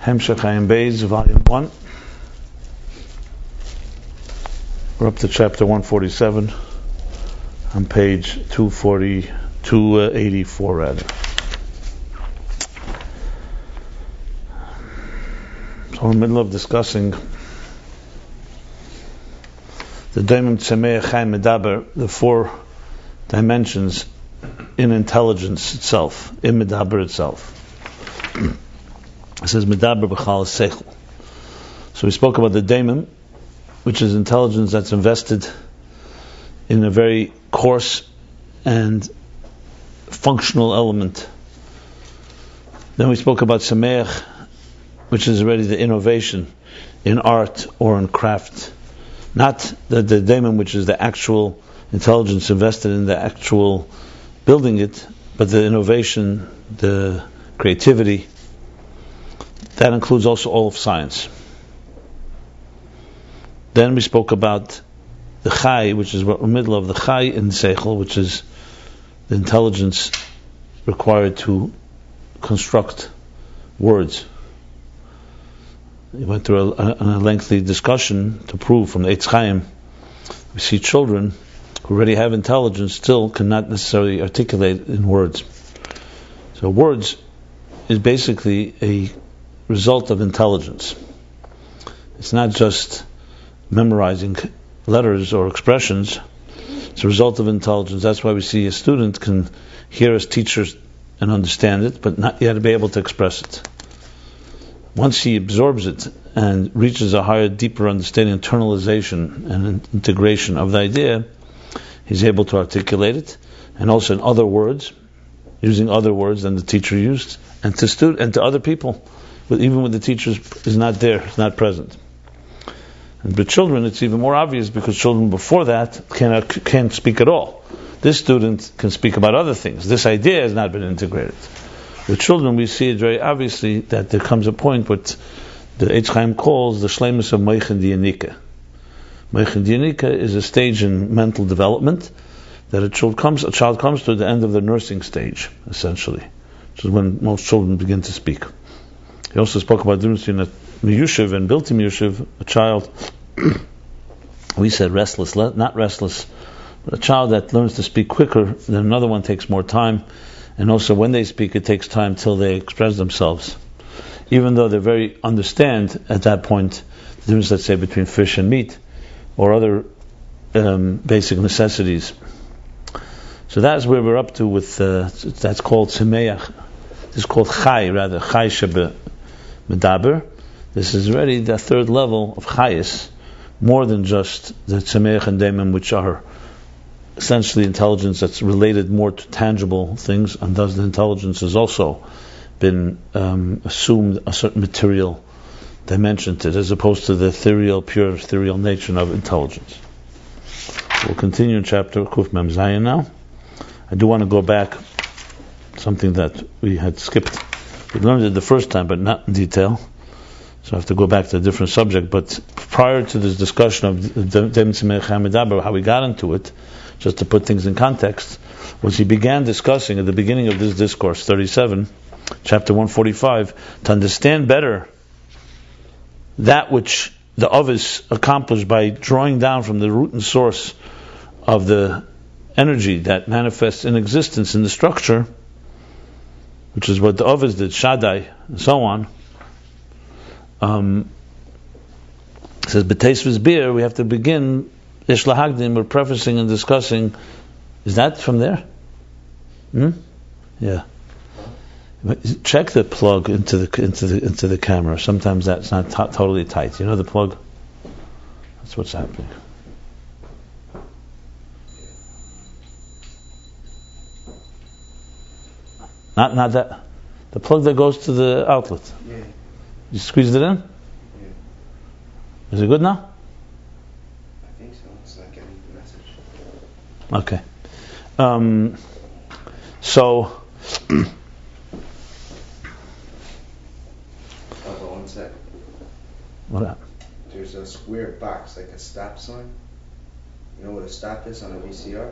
Hemshech Hayim Beis, Volume 1. We're up to chapter 147 on page 284 rather. So we're in the middle of discussing the Daimim Tzemeach Chaim Medaber, the four dimensions in intelligence itself, in Medaber itself. It says Medaber B'chal Seichel. So we spoke about the Daimim, which is intelligence that's invested in a very coarse and functional element. Then we spoke about Tzemeach, which is already the innovation in art or in craft. Not the daimon, which is the actual intelligence invested in the actual building it, but the innovation, the creativity. That includes also all of science. Then we spoke about the Chai, which is what we're in the middle of, the Chai in Seichel, which is the intelligence required to construct words. We went through a lengthy discussion to prove from the Eitz Chaim. We see children who already have intelligence still cannot necessarily articulate in words. So words is basically a result of intelligence. It's not just memorizing letters or expressions. It's a result of intelligence. That's why we see a student can hear his teachers and understand it, but not yet be able to express it. Once he absorbs it and reaches a higher, deeper understanding, internalization and integration of the idea, he's able to articulate it, and also in other words, using other words than the teacher used, and to other people, but even when the teacher is not there, is not present. And with children, it's even more obvious because children before that can't speak at all. This student can speak about other things. This idea has not been integrated. With children, we see it very obviously that there comes a point what the Eitz Chaim calls the shleimus of Moichen Diyanika. Moichen Diyanika is a stage in mental development that a child comes to at the end of the nursing stage, essentially, which is when most children begin to speak. He also spoke about the difference between a miyushiv and bilti miyushiv, a child, we said restless, not restless, but a child that learns to speak quicker than another one takes more time, and also when they speak it takes time till they express themselves. Even though they very understand at that point the difference, let's say, between fish and meat, or other basic necessities. So that's where we're up to with, that's called Tzemeach. This is called Chai, rather, Chai Shebe Medaber. This is already the third level of Chayis, more than just the Tzemeach and Daimim, which are essentially intelligence that's related more to tangible things, and thus the intelligence has also been assumed a certain material dimension to it, as opposed to the pure ethereal nature of intelligence. We'll continue in chapter Kuf Mem Zayin now. I do want to go back, something that we had skipped. We learned it the first time, but not in detail. So I have to go back to a different subject. But prior to this discussion of Daimim Tzemeach Chaim Medaber, how we got into it, just to put things in context, was he began discussing at the beginning of this discourse, 37, chapter 145, to understand better that which the Ovis accomplished by drawing down from the root and source of the energy that manifests in existence in the structure, which is what the Ovis did, Shaddai, and so on. It says, B'teis v'zbir, we have to begin, Yesh Lahagdim, we're prefacing and discussing, is that from there? Yeah. Check the plug into the camera. Sometimes that's not totally tight. You know the plug? That's what's happening. Not that. The plug that goes to the outlet. Yeah. You squeezed it in? Yeah. Is it good now? I think so. It's not getting the message. Okay. So. One sec. What happened? There's a square box, like a stop sign. You know what a stop is on a VCR?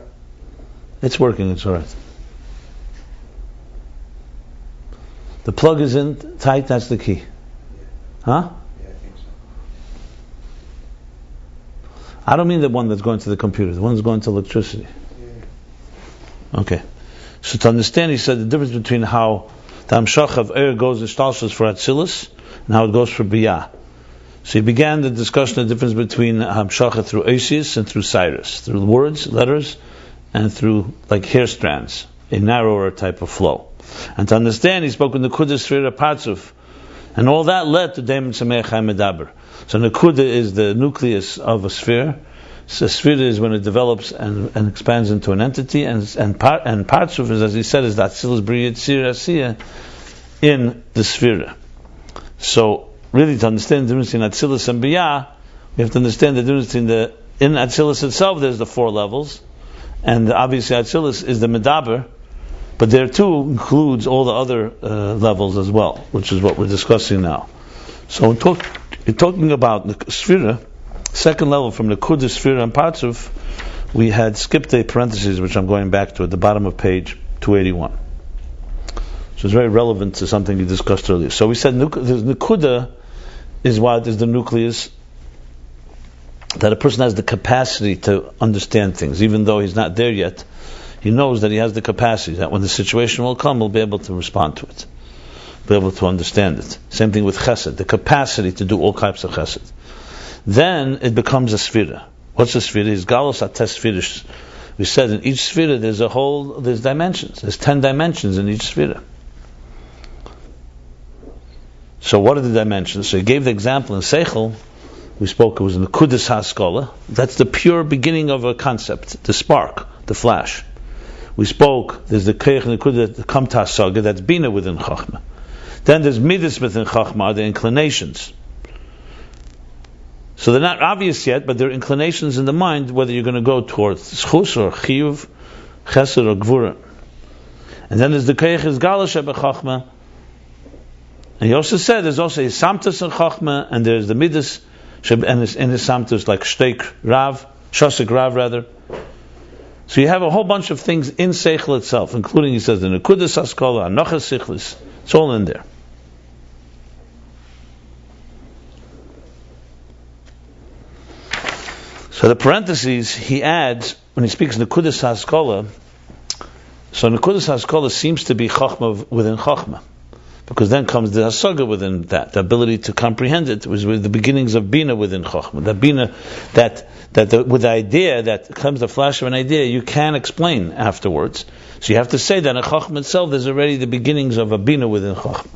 It's working, it's alright. The plug is in tight, that's the key. Huh? Yeah, I think so. I don't mean the one that's going to the computer. The one that's going to electricity. Yeah. Okay. So to understand, he said the difference between how the Hamshach of Er goes in Shtalshus for Atzilus and how it goes for Biyah. So he began the discussion of the difference between Hamshacha through Oisius and through Cyrus, through words, letters, and through like hair strands, a narrower type of flow. And to understand, he spoke in the Nekuda Sfira Patzuf, and all that led to Daimon Sameach HaMedaber. So Nekuda is the nucleus of a sphere. So Sfira is when it develops and expands into an entity, and Patzuf is, as he said, is that Atzilus Bria Tzir Asiya in the Sfira. So really, to understand the difference between Atzilus and Biyah, we have to understand the difference between in Atzilus itself there's the 4 levels, and obviously Atzilus is the Medaber, but there too includes all the other levels as well, which is what we're discussing now. So we're talking about the Sfira, second level from the Nekuda, Sfira, and Patzuf. We had skipped a parenthesis, which I'm going back to at the bottom of page 281. So it's very relevant to something you discussed earlier. So we said Nekuda is what is the nucleus, that a person has the capacity to understand things, even though he's not there yet. He knows that he has the capacity, that when the situation will come, he'll be able to respond to it, be able to understand it. Same thing with chesed, the capacity to do all types of chesed. Then it becomes a sfira. What's a sfira? It's galos ates sfirish. We said in each sfira there's dimensions. There's 10 dimensions in each sfira. So what are the dimensions? So he gave the example in Seichel. We spoke, it was in the Nekudas HaSkola. That's the pure beginning of a concept, the spark, the flash. We spoke, there's the Keich Nekuda, the Kamta Saga, that's Bina within Chachma. Then there's Midas within Chachma, the inclinations. So they're not obvious yet, but they're inclinations in the mind, whether you're going to go towards Schus or Chiyuv, Chesed or Gvura. And then there's the Keich Gala Sheba Chachma. And he also said there's also a Samtas in Chachma, and there's the Midas, and in the Samtas like Shteik Rav, Shosik Rav rather. So you have a whole bunch of things in Seichel itself, including, he says, the Nekudas HaSkola, Anochas Sichlis. It's all in there. So the parentheses he adds when he speaks Nekudas HaSkola. So Nekudas HaSkola seems to be Chachma within Chachma, because then comes the Hasaga within that, the ability to comprehend it was with the beginnings of Bina within Chachma. That Bina, with the idea that comes the flash of an idea, you can explain afterwards. So you have to say that in Chachma itself, there's already the beginnings of a Bina within Chachma.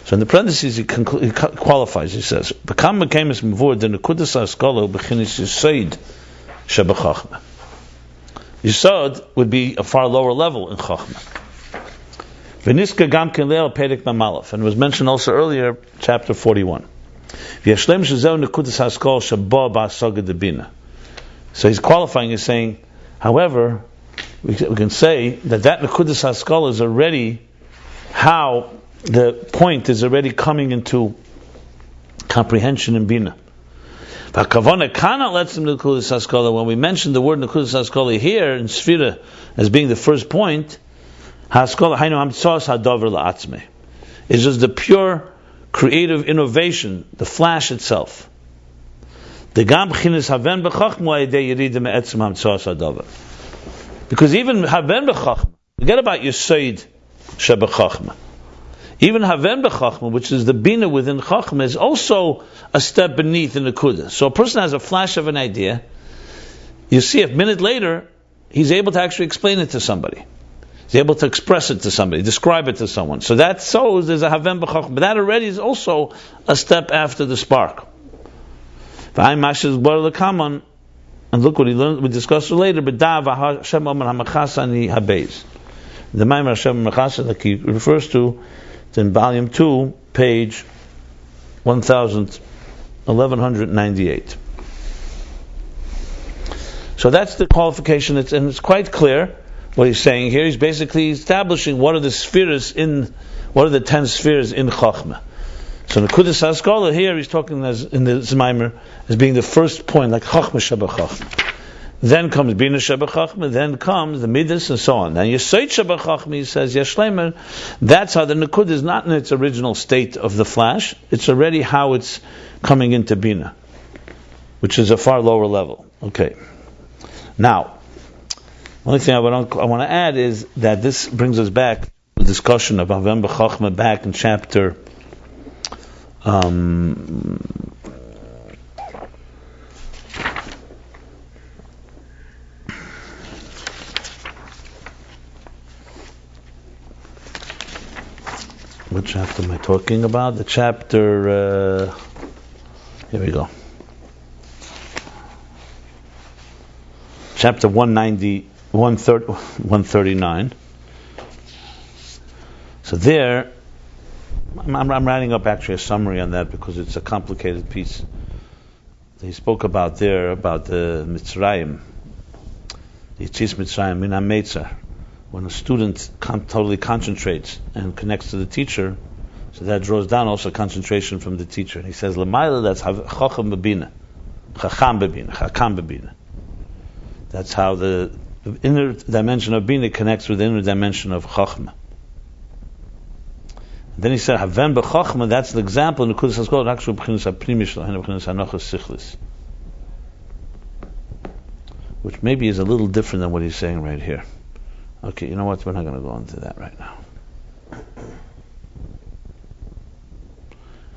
So in the parentheses, he qualifies. He says, "Bekam mekamis mevur the nekudas haskola bechinis yisod sheba Chachma." Yisod would be a far lower level in Chachma. V'niska gam ken leil perek mamalaf, and it was mentioned also earlier, chapter 41. V'yashlem shezeu nekudas haskol sheba ba'asaga debina. So he's qualifying. He's saying, however, we can say that nekudas haskol is already how the point is already coming into comprehension in Bina. V'kavona kana letzim nekudas haskol. When we mention the word nekudas haskol here in Sfira as being the first point, haskol hainu hamtzos hadavar la'atzmei, is just the pure creative innovation, the flash itself. The gam b'chinas haven b'chachma yedei yirida me'etzim hamtzos hadavar. Because even haven b'chachma, forget about Yesod shebechachma. Even haven b'chachma, which is the bina within chachma, is also a step beneath in the nekuda. So a person has a flash of an idea. You see, a minute later, he's able to actually explain it to somebody. He's able to express it to somebody, describe it to someone. So that shows there's a haven b'chachma. But that already is also a step after the spark. And look what he learned. We discussed it later. But the Maimer Hashem Mechasa that he refers to, it's in volume 2, page 1198. So that's the qualification, and it's quite clear what he's saying here. He's basically establishing what are the 10 spheres in Chachma. So Nekudas HaSkola here, he's talking as in the Zmaimer as being the first point, like Chachma Sheba Chachma. then comes Bina Shebachachma, then comes the Midas, and so on. Now Yesod Shebachachma, he says, Yeshlemer, that's how the Nikud is not in its original state of the flash, it's already how it's coming into Bina, which is a far lower level. Okay. Now, only thing I want to add is that this brings us back to the discussion of Havem B'Chachma back in chapter what chapter am I talking about? The chapter, here we go. Chapter 139. So there, I'm writing up actually a summary on that because it's a complicated piece. He spoke about there, about the Mitzrayim, the Yitzis Mitzrayim, Min HaMeitzar. When a student totally concentrates and connects to the teacher, so that draws down also concentration from the teacher. And he says, L'mayla, that's Chacham B'Bina, Chacham B'Bina. That's how the inner dimension of Bina connects with the inner dimension of Chachma. Then he said, Havem B'Chachma, that's the example in the Kudas HaSkol, actually B'chinas HaPrimish, B'chinas HaNachas Sichlis. Which maybe is a little different than what he's saying right here. Okay, you know what? We're not going to go into that right now.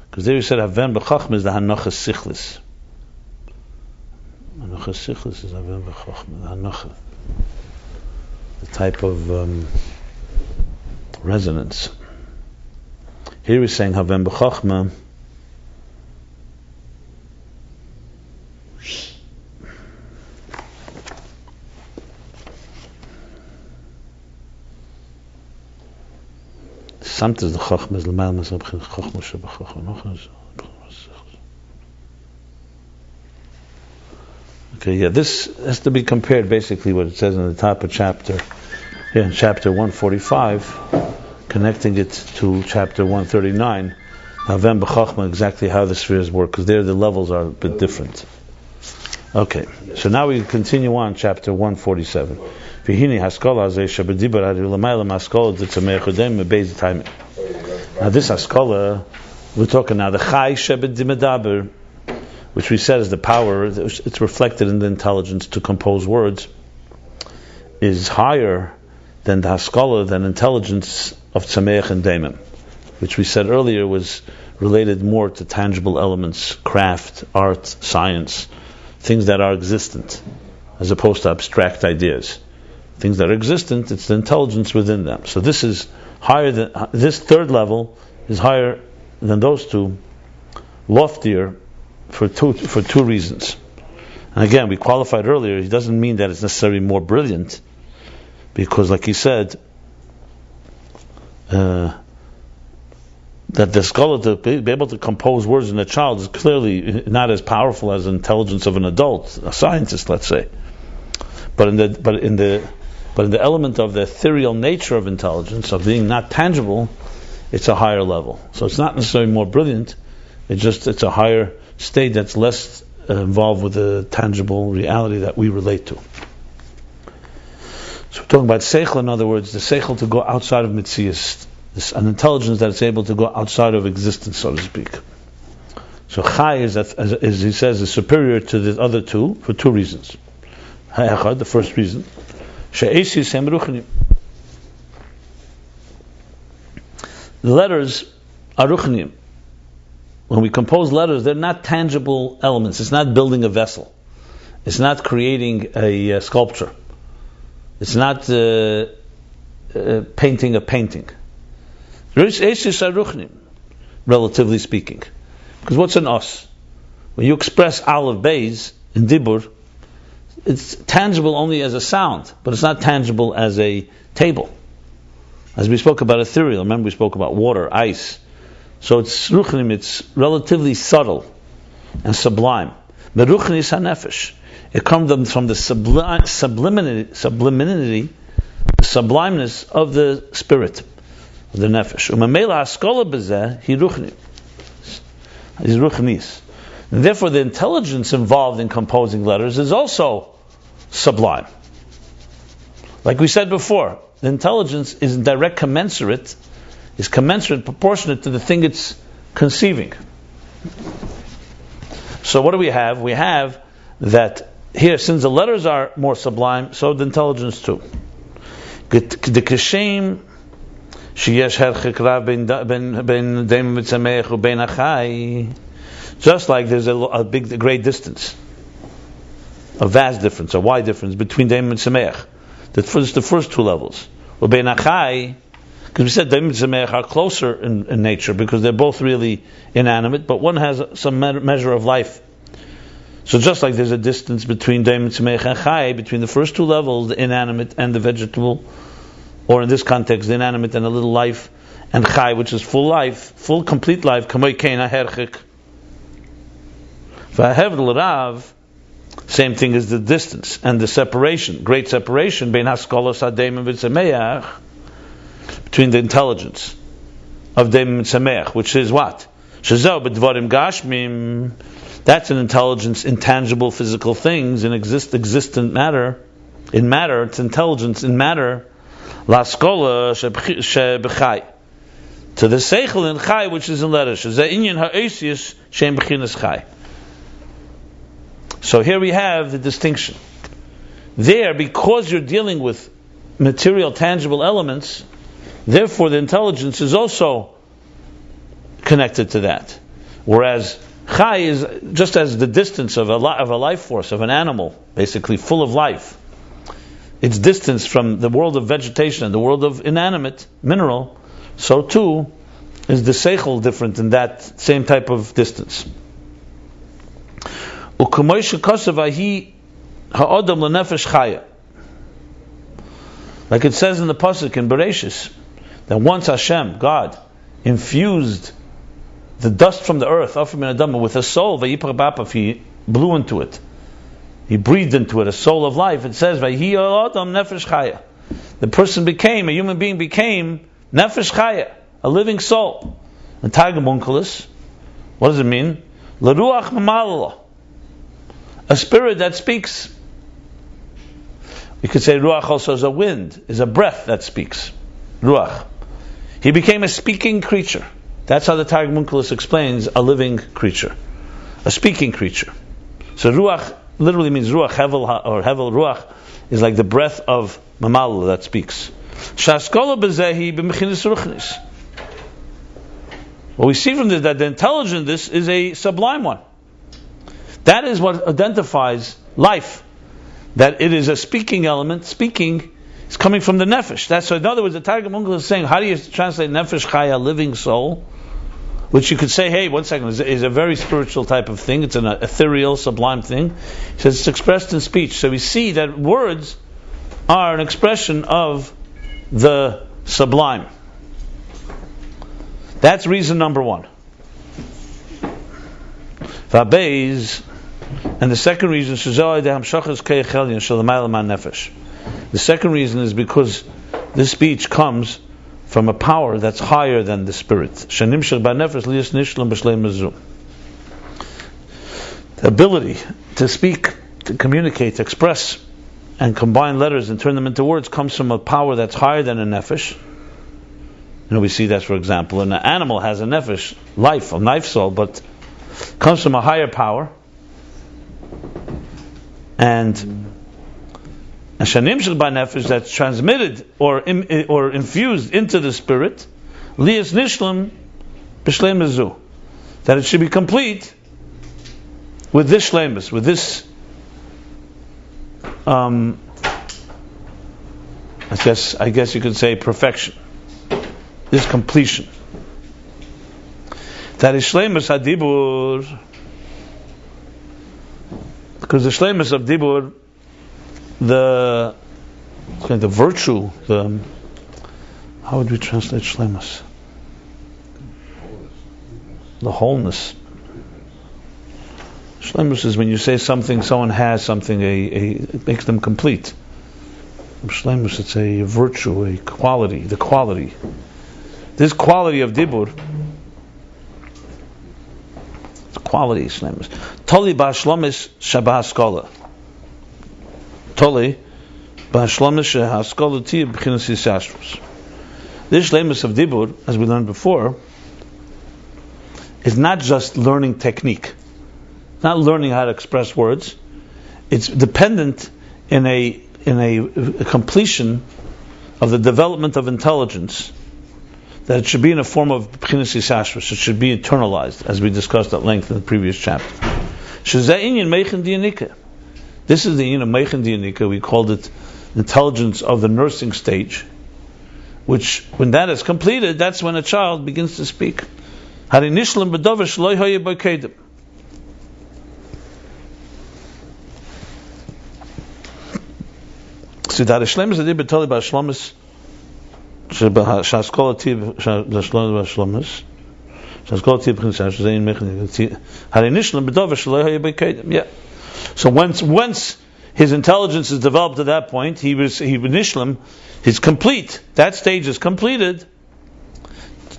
Because there you said, Havem B'Chachma is the Hanachas Sichlis. Hanachas Sichlis is Havem B'Chachma, the Hanachas. The type of resonance. Here he's saying, Havem B'Chachma, sometimes the Chachma is l'mayla masam b'chinas Chachma shebachachma. Okay, yeah, this has to be compared basically what it says in the top of chapter, here in chapter 145, connecting it to chapter 139, Havem B'Chachma, exactly how the spheres work, because there the levels are a bit different. Okay, so now we continue on chapter 147. Now this Haskalah, we're talking now the Chai Shebedimedaber, which we said is the power, it's reflected in the intelligence to compose words, is higher than the Haskalah, than intelligence of Tzameach and Daimim, which we said earlier was related more to tangible elements, craft, art, science, things that are existent, as opposed to abstract ideas. Things that are existent, it's the intelligence within them. So this is higher than, this third level is higher than those two, loftier for two reasons. And again, we qualified earlier, it doesn't mean that it's necessarily more brilliant, because like he said, that the scholar to be able to compose words in a child is clearly not as powerful as the intelligence of an adult, a scientist, let's say. But in the element of the ethereal nature of intelligence, of being not tangible, it's a higher level. So it's not necessarily more brilliant, it's a higher state that's less involved with the tangible reality that we relate to. So we're talking about seichel, in other words, the seichel to go outside of mitzias, an intelligence that is able to go outside of existence, so to speak. So chai is, as he says, is superior to the other two for two reasons. The first reason, the letters are ruchnim. When we compose letters, they're not tangible elements. It's not building a vessel. It's not creating a sculpture. It's not painting a painting. Relatively speaking. Because what's an os? When you express aleph beis in dibur, it's tangible only as a sound, but it's not tangible as a table. As we spoke about ethereal, remember we spoke about water, ice. So it's ruchnim, it's relatively subtle and sublime. Meruchni is hanefesh. It comes from the subliminity, the sublimeness of the spirit, of the nefesh. Umamela haskola bezeh hi ruchni. Is ruchnis. And therefore the intelligence involved in composing letters is also sublime. Like we said before, the intelligence is commensurate proportionate to the thing it's conceiving. So what do we have? We have that here, since the letters are more sublime, so the intelligence too. Just like there's a great distance, a vast difference, a wide difference between Daim and Sameach. The first two levels. Because we said Daim and Sameach are closer in nature because they're both really inanimate, but one has some measure of life. So just like there's a distance between Daim and Sameach and Chai, between the first two levels, the inanimate and the vegetable, or in this context, the inanimate and a little life, and Chai, which is full life, full complete life, Kamoi Kein HaHerchik. V'Heved L'Rav, same thing as the distance and the separation, great separation, Bein Haskolos HaDaim and Sameach, between the intelligence of Daim and Sameach, which is what? Shezau b'dvarim gashmim. That's an intelligence in tangible physical things, in existent matter. In matter, it's intelligence in matter. Laskola shebechai. To the seichel in chai, which is in letters. Shezeh inyan ha'esius shem bechinas chai. So here we have the distinction. There, because you're dealing with material, tangible elements, therefore the intelligence is also connected to that. Whereas Chai is just as the distance of a life force, of an animal, basically full of life. Its distance from the world of vegetation and the world of inanimate, mineral, so too is the seichel different in that same type of distance. Like it says in the pasuk in Bereshis, that once Hashem, God, infused the dust from the earth, with a soul, he blew into it. He breathed into it a soul of life. It says, the person became, a human being became nefesh chaya, a living soul. And Targum Onkelos, what does it mean? L'ruach mamalala, a spirit that speaks. We could say ruach also is a wind, is a breath that speaks. Ruach. He became a speaking creature. That's how the Targum Onkelos explains a living creature, a speaking creature. So ruach literally means ruach, hevel, or hevel ruach is like the breath of mamal that speaks. Shaskola bezehi b'mechinis ruchnis. What we see from this, that the intelligent, this is a sublime one. That is what identifies life. That it is a speaking element. Speaking is coming from the nefesh. That's so. In other words, the Targum Onkelos is saying, how do you translate nefesh chaya, living soul? Which you could say, hey, one second, is a very spiritual type of thing. It's an ethereal, sublime thing. He says it's expressed in speech. So we see that words are an expression of the sublime. That's reason number one. V'abeis, and the second reason, the second reason is because this speech comes from a power that's higher than the spirit. The ability to speak, to communicate, to express, and combine letters and turn them into words comes from a power that's higher than a nefesh. We see that, for example, an animal has a nefesh, life, a life soul, but comes from a higher power. And Shanim shel b'nefesh, that's transmitted or infused into the spirit, lias nishlam b'shleim zu, that it should be complete with this shleimus, with this I guess you could say perfection, this completion. That is shleimus hadibur, because the shleimus of dibur, the virtue, how would we translate shleimus? The wholeness. Shleimus is when you say something, someone has something, it makes them complete. Shleimus, it's a virtue, a quality, the quality. This quality of dibur, it's quality shleimus. Toli ba'shlomis shabah skola. Toli, b'hashlomis shehaskola tiyah b'chinas yisashrus. This shleimus of dibur, as we learned before, is not just learning technique, not learning how to express words. It's dependent in a completion of the development of intelligence, that it should be in a form of b'chinas yisashrus. It should be internalized, as we discussed at length in the previous chapter. Shezeh inyan meichen diyanika. This is the inyan of meichen diyanika. We called it intelligence of the nursing stage, which, when that is completed, that's when a child begins to speak. Hari nishlam b'davar shelo hayeh b'kedem. So that shleimus adi b'tali b'shlomis shaskola tiyah b'shlomis shaskola tiyah b'chinas yisashrus zein meichen hari nishlam b'davar shelo hayeh b'kedem. Yeah. So once his intelligence is developed to that point, he nishlam, he's complete. That stage is completed.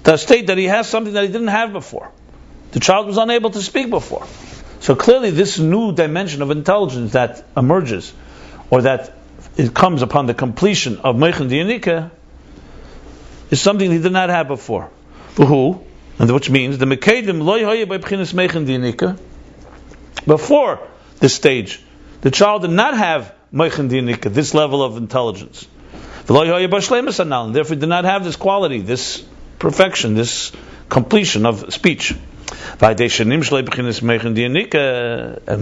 The state that he has something that he didn't have before. The child was unable to speak before. So clearly this new dimension of intelligence that emerges, or that it comes upon the completion of Meichen Diyanika, is something he did not have before. Who? And which means the Mekedim loy hoye by b'chinas Meichen Diyanika. Before this stage, the child did not have Meichen Diyanika, this level of intelligence. And therefore did not have this quality, this perfection, this completion of speech. And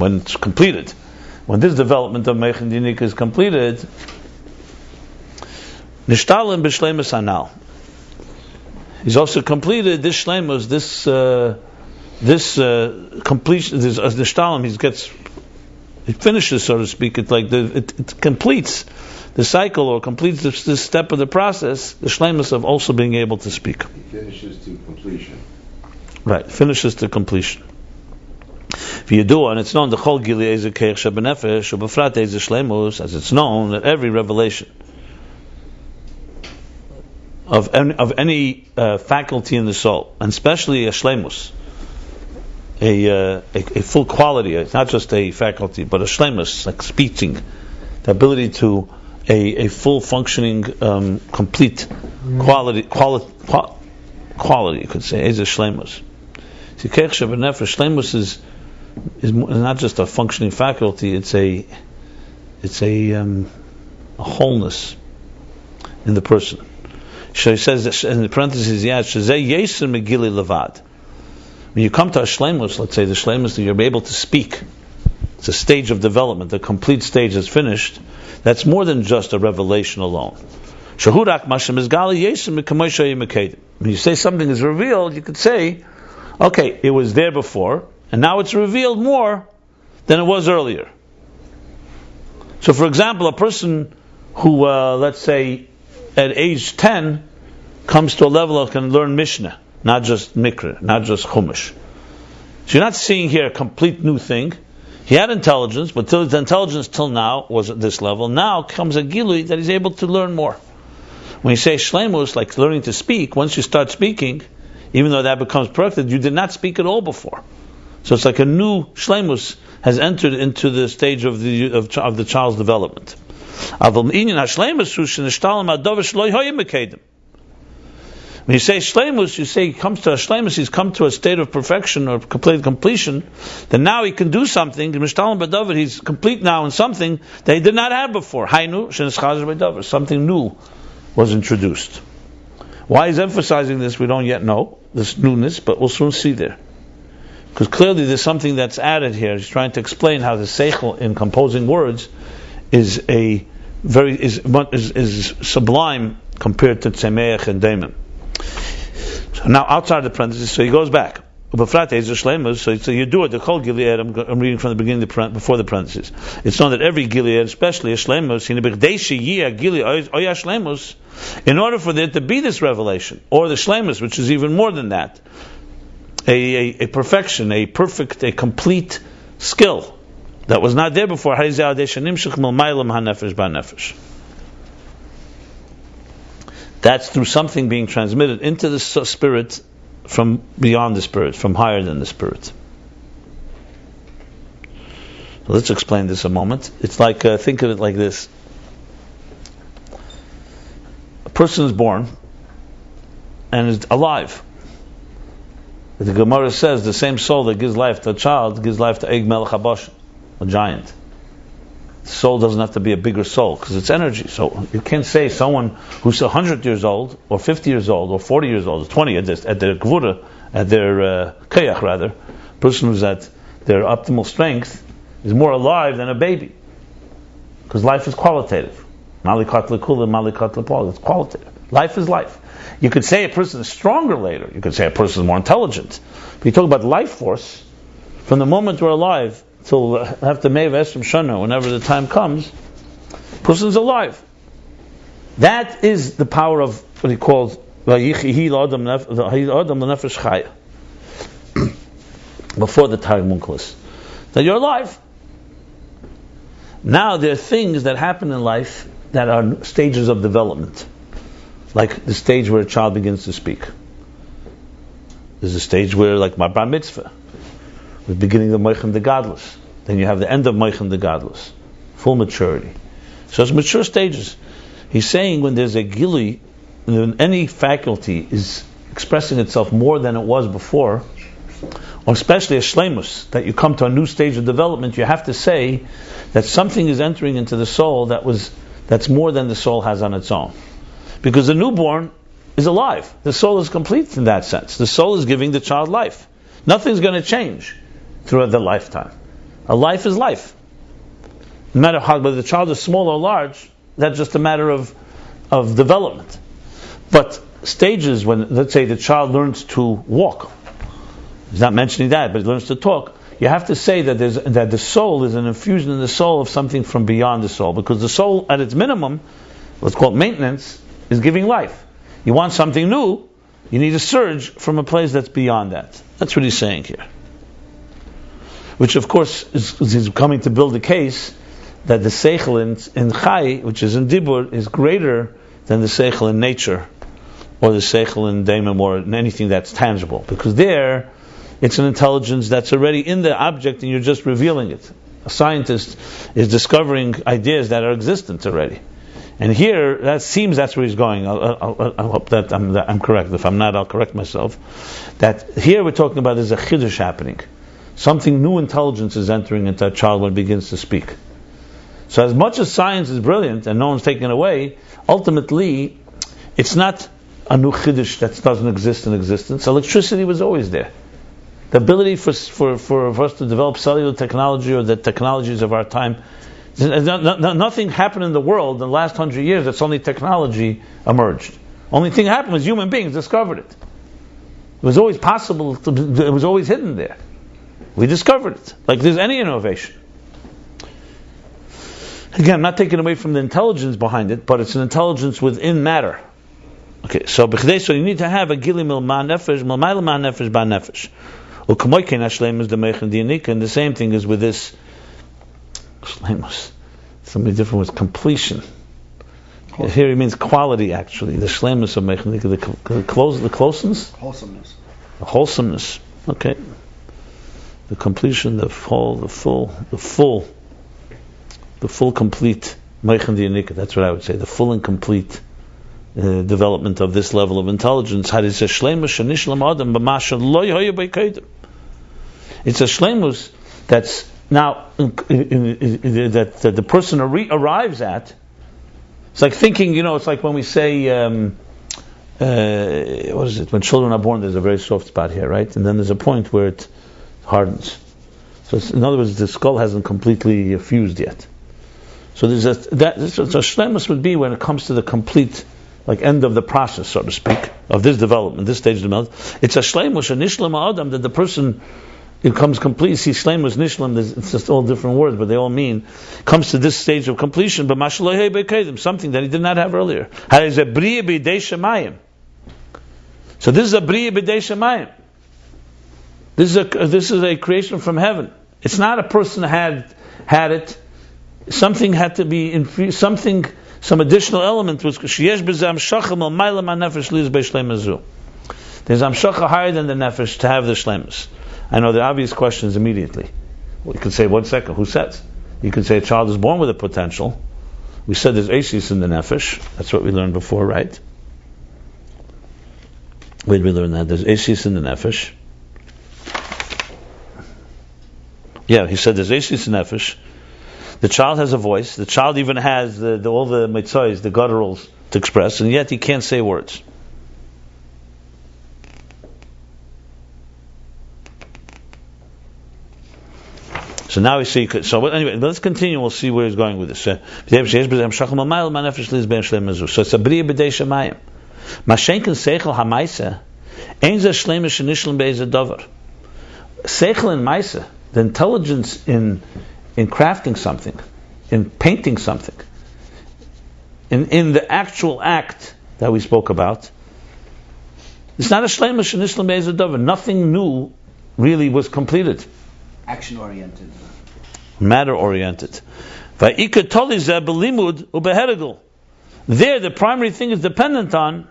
when it's completed, when this development of Meichen Diyanika is completed, Nishtalim b'shleimus anal. He's also completed this shleimus, this completion, this nishtalim. It finishes, so to speak. It's like it completes the cycle, or completes this step of the process, the shleimus of also being able to speak. It finishes to completion. Right, finishes to completion. And it's known the chol gili eze keich shebenefesh ubefrat eze shleimus, as it's known that every revelation of any faculty in the soul, and especially a shleimus, a full quality. It's not just a faculty, but a shleimus, like speaking, the ability to a full functioning, complete quality. You could say is a shleimus. See, keich shebenefesh, shleimus is not just a functioning faculty. It's a wholeness in the person. So he says in the parentheses, shezeh yeser megili levad. When you come to a shleimus, let's say the shleimus that you're able to speak, it's a stage of development, the complete stage is finished. That's more than just a revelation alone. When you say something is revealed, you could say, okay, it was there before, and now it's revealed more than it was earlier. So, for example, a person who, let's say, at age 10, comes to a level of can learn Mishnah, not just Mikra, not just Chumash. So you're not seeing here a complete new thing. He had intelligence, but his intelligence till now was at this level. Now comes a Gilui that he's able to learn more. When you say Shleimus, like learning to speak, once you start speaking, even though that becomes perfect, you did not speak at all before. So it's like a new Shleimus has entered into the stage of the child's development. When you say shleimus, you say he comes to a shleimus, he's come to a state of perfection or complete completion, then now he can do something. He's complete now in something that he did not have before. Something new was introduced. Why he's emphasizing this, we don't yet know, this newness, but we'll soon see there. Because clearly there's something that's added here. He's trying to explain how the seichel in composing words is sublime compared to tzemeach and daimon. So now outside the parentheses, so he goes back. So you do it. The whole Gilead. I'm reading from the beginning, before the parentheses. It's known that every Gilead, especially a shleimus, in order for there to be this revelation, or the shleimus, which is even more than that, a perfection, a complete skill that was not there before. That's through something being transmitted into the spirit from beyond the spirit, from higher than the spirit. So let's explain this a moment. It's like, think of it like this. A person is born and is alive. The Gemara says the same soul that gives life to a child gives life to Eig Melech HaBashan, a giant. The soul doesn't have to be a bigger soul because it's energy. So you can't say someone who's 100 years old, or 50 years old, or 40 years old, or 20 at their gvura, at their kayach rather, person who's at their optimal strength is more alive than a baby. Because life is qualitative. Malikat lekula, malikat lepal. It's qualitative. Life is life. You could say a person is stronger later. You could say a person is more intelligent. But you talk about life force, from the moment we're alive till after Me'ev Esrim Shana, whenever the time comes, a person's alive. That is the power of what he calls Vayichi Adam Lenefesh Chaya. Before the Targum Unklis. That you're alive. Now there are things that happen in life that are stages of development. Like the stage where a child begins to speak. There's a stage where, like Bar Mitzvah, the beginning of Moichem de Gadlus. Then you have the end of Moichem de Gadlus. Full maturity. So it's mature stages. He's saying when there's a gili, when any faculty is expressing itself more than it was before, or especially a shleimus, that you come to a new stage of development, you have to say that something is entering into the soul that's more than the soul has on its own. Because the newborn is alive. The soul is complete in that sense. The soul is giving the child life. Nothing's going to change throughout the lifetime. A life is life. No matter how, whether the child is small or large, that's just a matter of development. But stages when, let's say, the child learns to walk, he's not mentioning that, but he learns to talk, you have to say that the soul is an infusion in the soul of something from beyond the soul. Because the soul, at its minimum, what's called maintenance, is giving life. You want something new, you need a surge from a place that's beyond that. That's what he's saying here. Which, of course, is coming to build a case that the seichel in Chai, which is in Dibur, is greater than the seichel in nature, or the seichel in Daimim, or in anything that's tangible. Because there, it's an intelligence that's already in the object and you're just revealing it. A scientist is discovering ideas that are existent already. And here, that seems that's where he's going. I hope that I'm correct. If I'm not, I'll correct myself. That here we're talking about there's a chiddush happening. Something new intelligence is entering into a child when it begins to speak. So as much as science is brilliant and no one's taken away, ultimately, it's not a new chiddush that doesn't exist in existence. Electricity was always there. The ability for us to develop cellular technology or the technologies of our time, nothing happened in the world in the last 100 years that's only technology emerged. Only thing happened was human beings discovered it. It was always possible, it was always hidden there. We discovered it. Like there's any innovation. Again, I'm not taking away from the intelligence behind it, but it's an intelligence within matter. Okay, so you need to have a gili mil ma nefesh, mil ma'il ma nefesh ba nefesh. U'kamoyken hashleim is the meichen dianika, and the same thing is with this shleimus. Something different with completion. Here he means quality, actually. The shleimus of meichen dianika, the closeness? The wholesomeness. Okay. The completion, the full, complete meichen dianika. That's what I would say. The full and complete development of this level of intelligence. It's a shleimus that's now that the person arrives at. It's like thinking, it's like when we say, what is it? When children are born, there's a very soft spot here, right? And then there's a point where it hardens. So in other words, the skull hasn't completely fused yet. So there's so shleimus would be when it comes to the complete, like end of the process, so to speak, of this development, this stage of development. It's a shleimus, a nishlam adam, that the person becomes complete. See, shleimus, nishlam, it's just all different words, but they all mean, comes to this stage of completion, but something that he did not have earlier. So this is a briya b'dei shamayim. This is a creation from heaven. It's not a person had it. Something had to be infused. Some additional element was sheyesh b'zeh amshacha mal ma'ila ma'nefesh liz b'shleimazu. There's amshacha higher than the nefesh to have the shleimus. I know the obvious questions immediately. Well, you could say, 1 second, who says? You could say a child is born with a potential. We said there's Eishis in the Nefesh. That's what we learned before, right? Where did we learn that? There's Eishis in the Nefesh. Yeah, he said there's Eishis in the Nefesh. The child has a voice. The child even has all the mitzvahs, the gutturals to express, and yet he can't say words. So now we see. So anyway, let's continue. We'll see where he's going with this. So it's a bria b'dei shemayim. Mashenken seichel ha'maisa ein ze shlema shenishlam be'ezeh davar. Seichel and maisa, the intelligence in crafting something, in painting something, in the actual act that we spoke about. It's not a shlema shenishlam be'ezeh davar. Nothing new really was completed. Action oriented. Matter oriented. There, the primary thing is dependent on.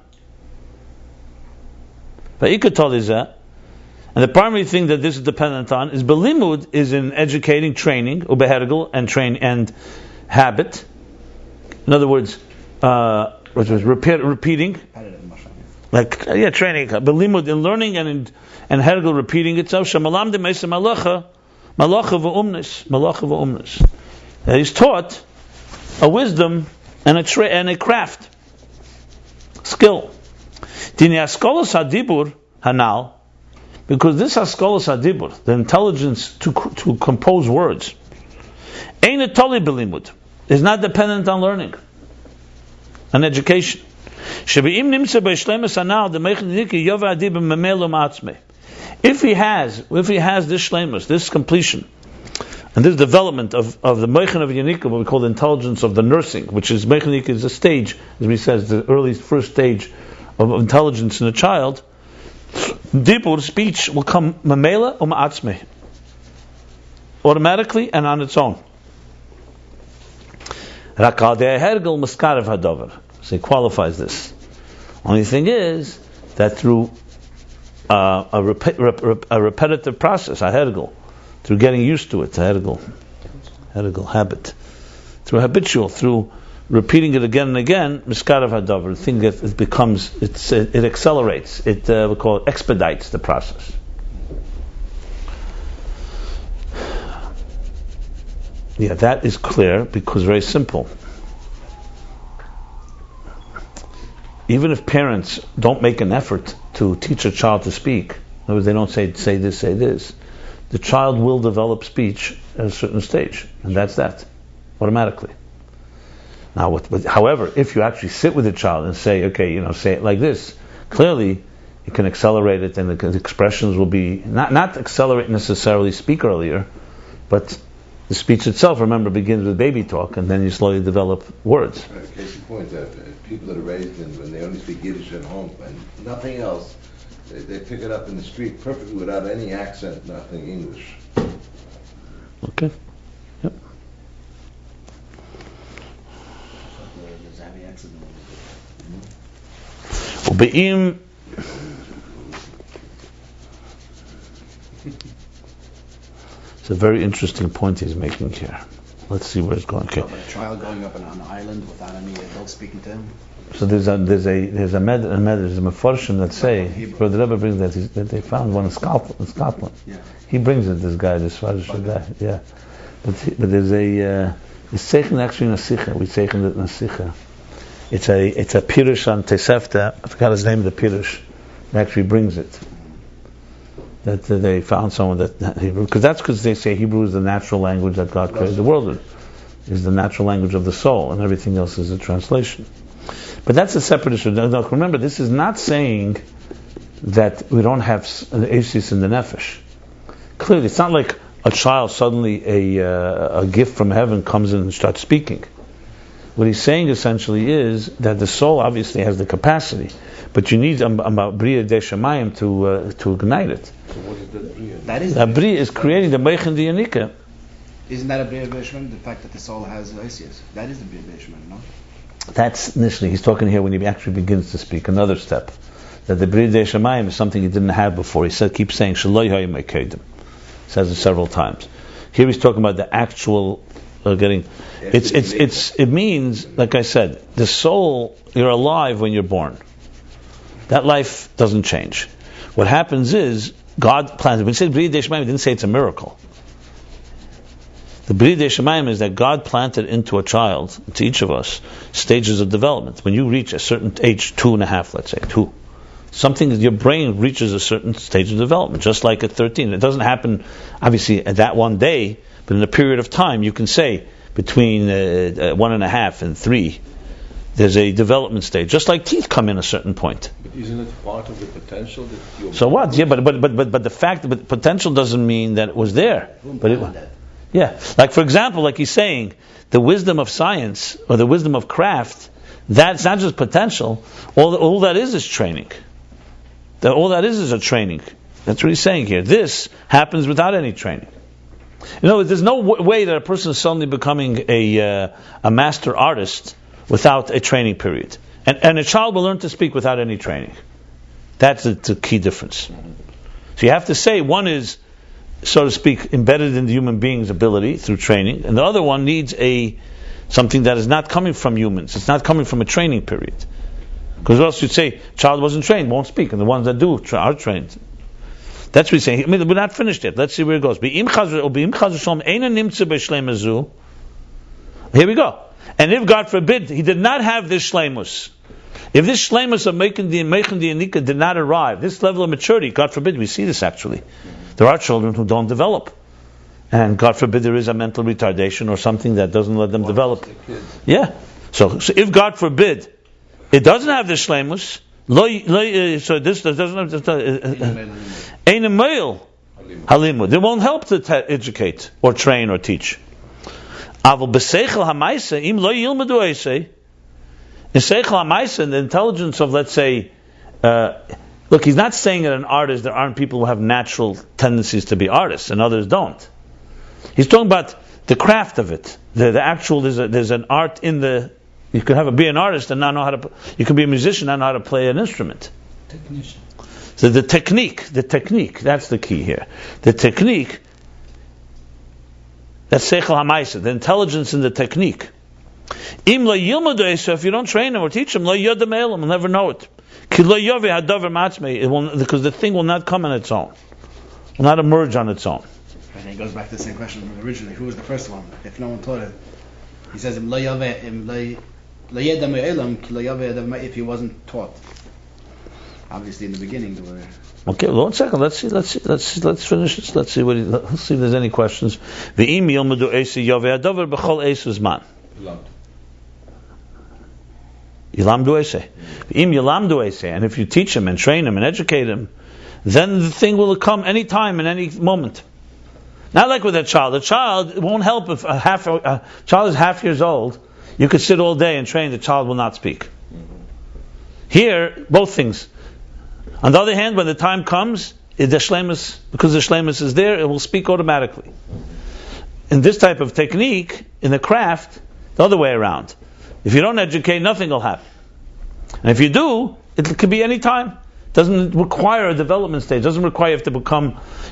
And the primary thing that this is dependent on is belimud, is in educating, training, ubehergel, and train and habit. In other words, repeating. Training. Belimud in learning and hergel repeating itself. Shamalam de meisa malacha. Malacha v'umnis. He's taught a wisdom and a craft, skill. Dini askolos hadibur hanal, because this askolos hadibur, the intelligence to compose words, ein etoli belimud, is not dependent on learning, on education. Shebeim nimtze beishlemes hanal the mechaniki yova adibur memelo ma'atzmei. If he has this shleimus, this completion, and this development of the meichan of Yanika, what we call the intelligence of the nursing, which is mechanik is a stage, as we said, the first stage of intelligence in a child. Dibur, speech, will come mamela or ma'atzmei, automatically and on its own. Rakal de'hergel maskarev hadavar. So he qualifies this. Only thing is that through a repetitive process, a hergel, through getting used to it, a hergel habit, through habitual, through repeating it again and again, miskarav hadavar, the thing that it becomes, it accelerates, it we call it expedites the process. Yeah, that is clear because very simple. Even if parents don't make an effort to teach a child to speak, in other words, they don't say this, the child will develop speech at a certain stage, and that's that, automatically. Now, however, if you actually sit with the child and say, okay, say it like this, clearly you can accelerate it, and the expressions will be not accelerate necessarily speak earlier, but the speech itself, remember, begins with baby talk, and then you slowly develop words. Case in point, people that are raised when they only speak Yiddish at home and nothing else, they pick it up in the street perfectly without any accent, nothing English. Okay. Yep. Ubeim. It's a very interesting point he's making here. Let's see where it's going. Okay. A child going up on an island without any adults speaking to him. So there's a mefarshim that say, where the Rebbe brings that they found one in Scotland. Yeah. He brings it. This guy, this Farish guy. Yeah. But there's it's zeichen actually in a sicha. We zeichen it in a sicha. It's a pirush on Tosefta. I forgot his name of the pirush. He actually brings it. That they found someone that Hebrew, because they say Hebrew is the natural language that God created the world with, is the natural language of the soul, and everything else is a translation. But that's a separate issue. Now, remember, this is not saying that we don't have an Eishis in the Nefesh. Clearly, it's not like a child suddenly a gift from heaven comes in and starts speaking. What he's saying essentially is that the soul obviously has the capacity, but you need about bria de shemayim to ignite it. So what is that bria? That is Bria is creating the meichan diyanika. Isn't that a bria b'shman? The fact that the soul has Isis. That is the bria b'shman, no? That's initially. He's talking here when he actually begins to speak. Another step, that the bria de shemayim is something he didn't have before. He keeps saying shaloi hayim ekedim. Says it several times. Here he's talking about the actual getting. It means, like I said, the soul. You're alive when you're born. That life doesn't change. What happens is God planted. When he said B'riyah Shemayim, he didn't say it's a miracle. The B'riyah Shemayim is that God planted into a child, to each of us, stages of development. When you reach a certain age, 2.5, let's say, 2. Your brain reaches a certain stage of development, just like at 13. It doesn't happen, obviously, at that one day, but in a period of time, you can say, between 1.5 and 3, there's a development stage. Just like teeth come in a certain point. But isn't it part of the potential that you're... So what? Yeah, but the fact that potential doesn't mean that it was there. But yeah, like for example, like he's saying, the wisdom of science or the wisdom of craft, that's not just potential. All that is training. All that is a training. That's what he's saying here. This happens without any training. You know, there's no way that a person is suddenly becoming a master artist without a training period. And a child will learn to speak without any training. That's the key difference. So you have to say one is, so to speak, embedded in the human being's ability through training, and the other one needs something that is not coming from humans. It's not coming from a training period. Because else you'd say, child wasn't trained, won't speak, and the ones that do are trained. That's what he's saying. I mean, we're not finished yet. Let's see where it goes. Here we go. And if, God forbid, he did not have this shleimus, if this shleimus of making the Yanika did not arrive, this level of maturity, God forbid, we see this actually. There are children who don't develop. And God forbid there is a mental retardation or something that doesn't let them develop. Yeah. So if, God forbid, it doesn't have this shleimus, so this doesn't have ain't a male halimud. They won't help to educate or train or teach. Aval b'seichel ha'maisa im lo yilmadu eisei. In seichel ha'maisa, in the intelligence of, let's say, look, he's not saying that an artist, there aren't people who have natural tendencies to be artists and others don't. He's talking about the craft of it. The actual, there's an art in the, you can be an artist and not know how to, you can be a musician and not know how to play an instrument. Technician. So the technique, that's the key here. The technique, that's seichel ha'maisa, the intelligence in the technique. Im lo yilmadu, so if you don't train him or teach him, lo yodam elam, he'll never know it. Ki lo yovi hadavar matzmei, because the thing will not come on its own, will not emerge on its own. And it goes back to the same question from originally. Who was the first one? If no one taught it, he says im lo yodam elam, ki lo yovi hadavar matzmei, if he wasn't taught. Obviously, in the beginning, there were. Okay, one second. Let's finish this. Let's see if there's any questions. Ve'im yilmadu eisi yovei hadavar b'chol eisus man. Yilamdu eisi. Ve'im yilamdu eisi. And if you teach him and train him and educate him, then the thing will come any time, in any moment. Not like with a child. A child, it won't help if a child is half years old. You could sit all day and train, the child will not speak. Here, both things. On the other hand, when the time comes, because the shleimus is there, it will speak automatically. In this type of technique, in the craft, the other way around. If you don't educate, nothing will happen. And if you do, it could be any time. It doesn't require a development stage. It doesn't require you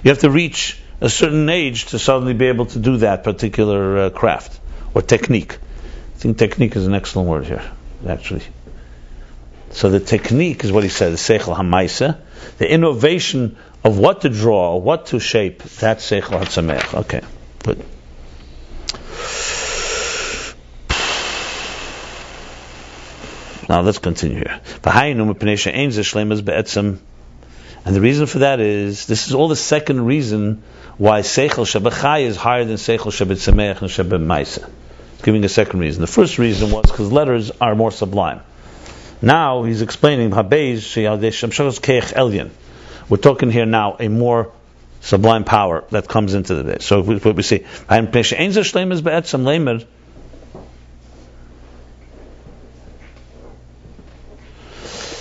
have to reach a certain age to suddenly be able to do that particular craft or technique. I think technique is an excellent word here, actually. So the technique is what he said, the seichel ha'maisa, the innovation of what to draw, what to shape, that's seichel ha'tzameach. Okay, good. Now let's continue here. And the reason for that is, this is all the second reason why seichel shabachai is higher than seichel shabitzameach and shabitmaisa. Giving a second reason. The first reason was because letters are more sublime. Now he's explaining we're talking here now a more sublime power that comes into the day. So what we see,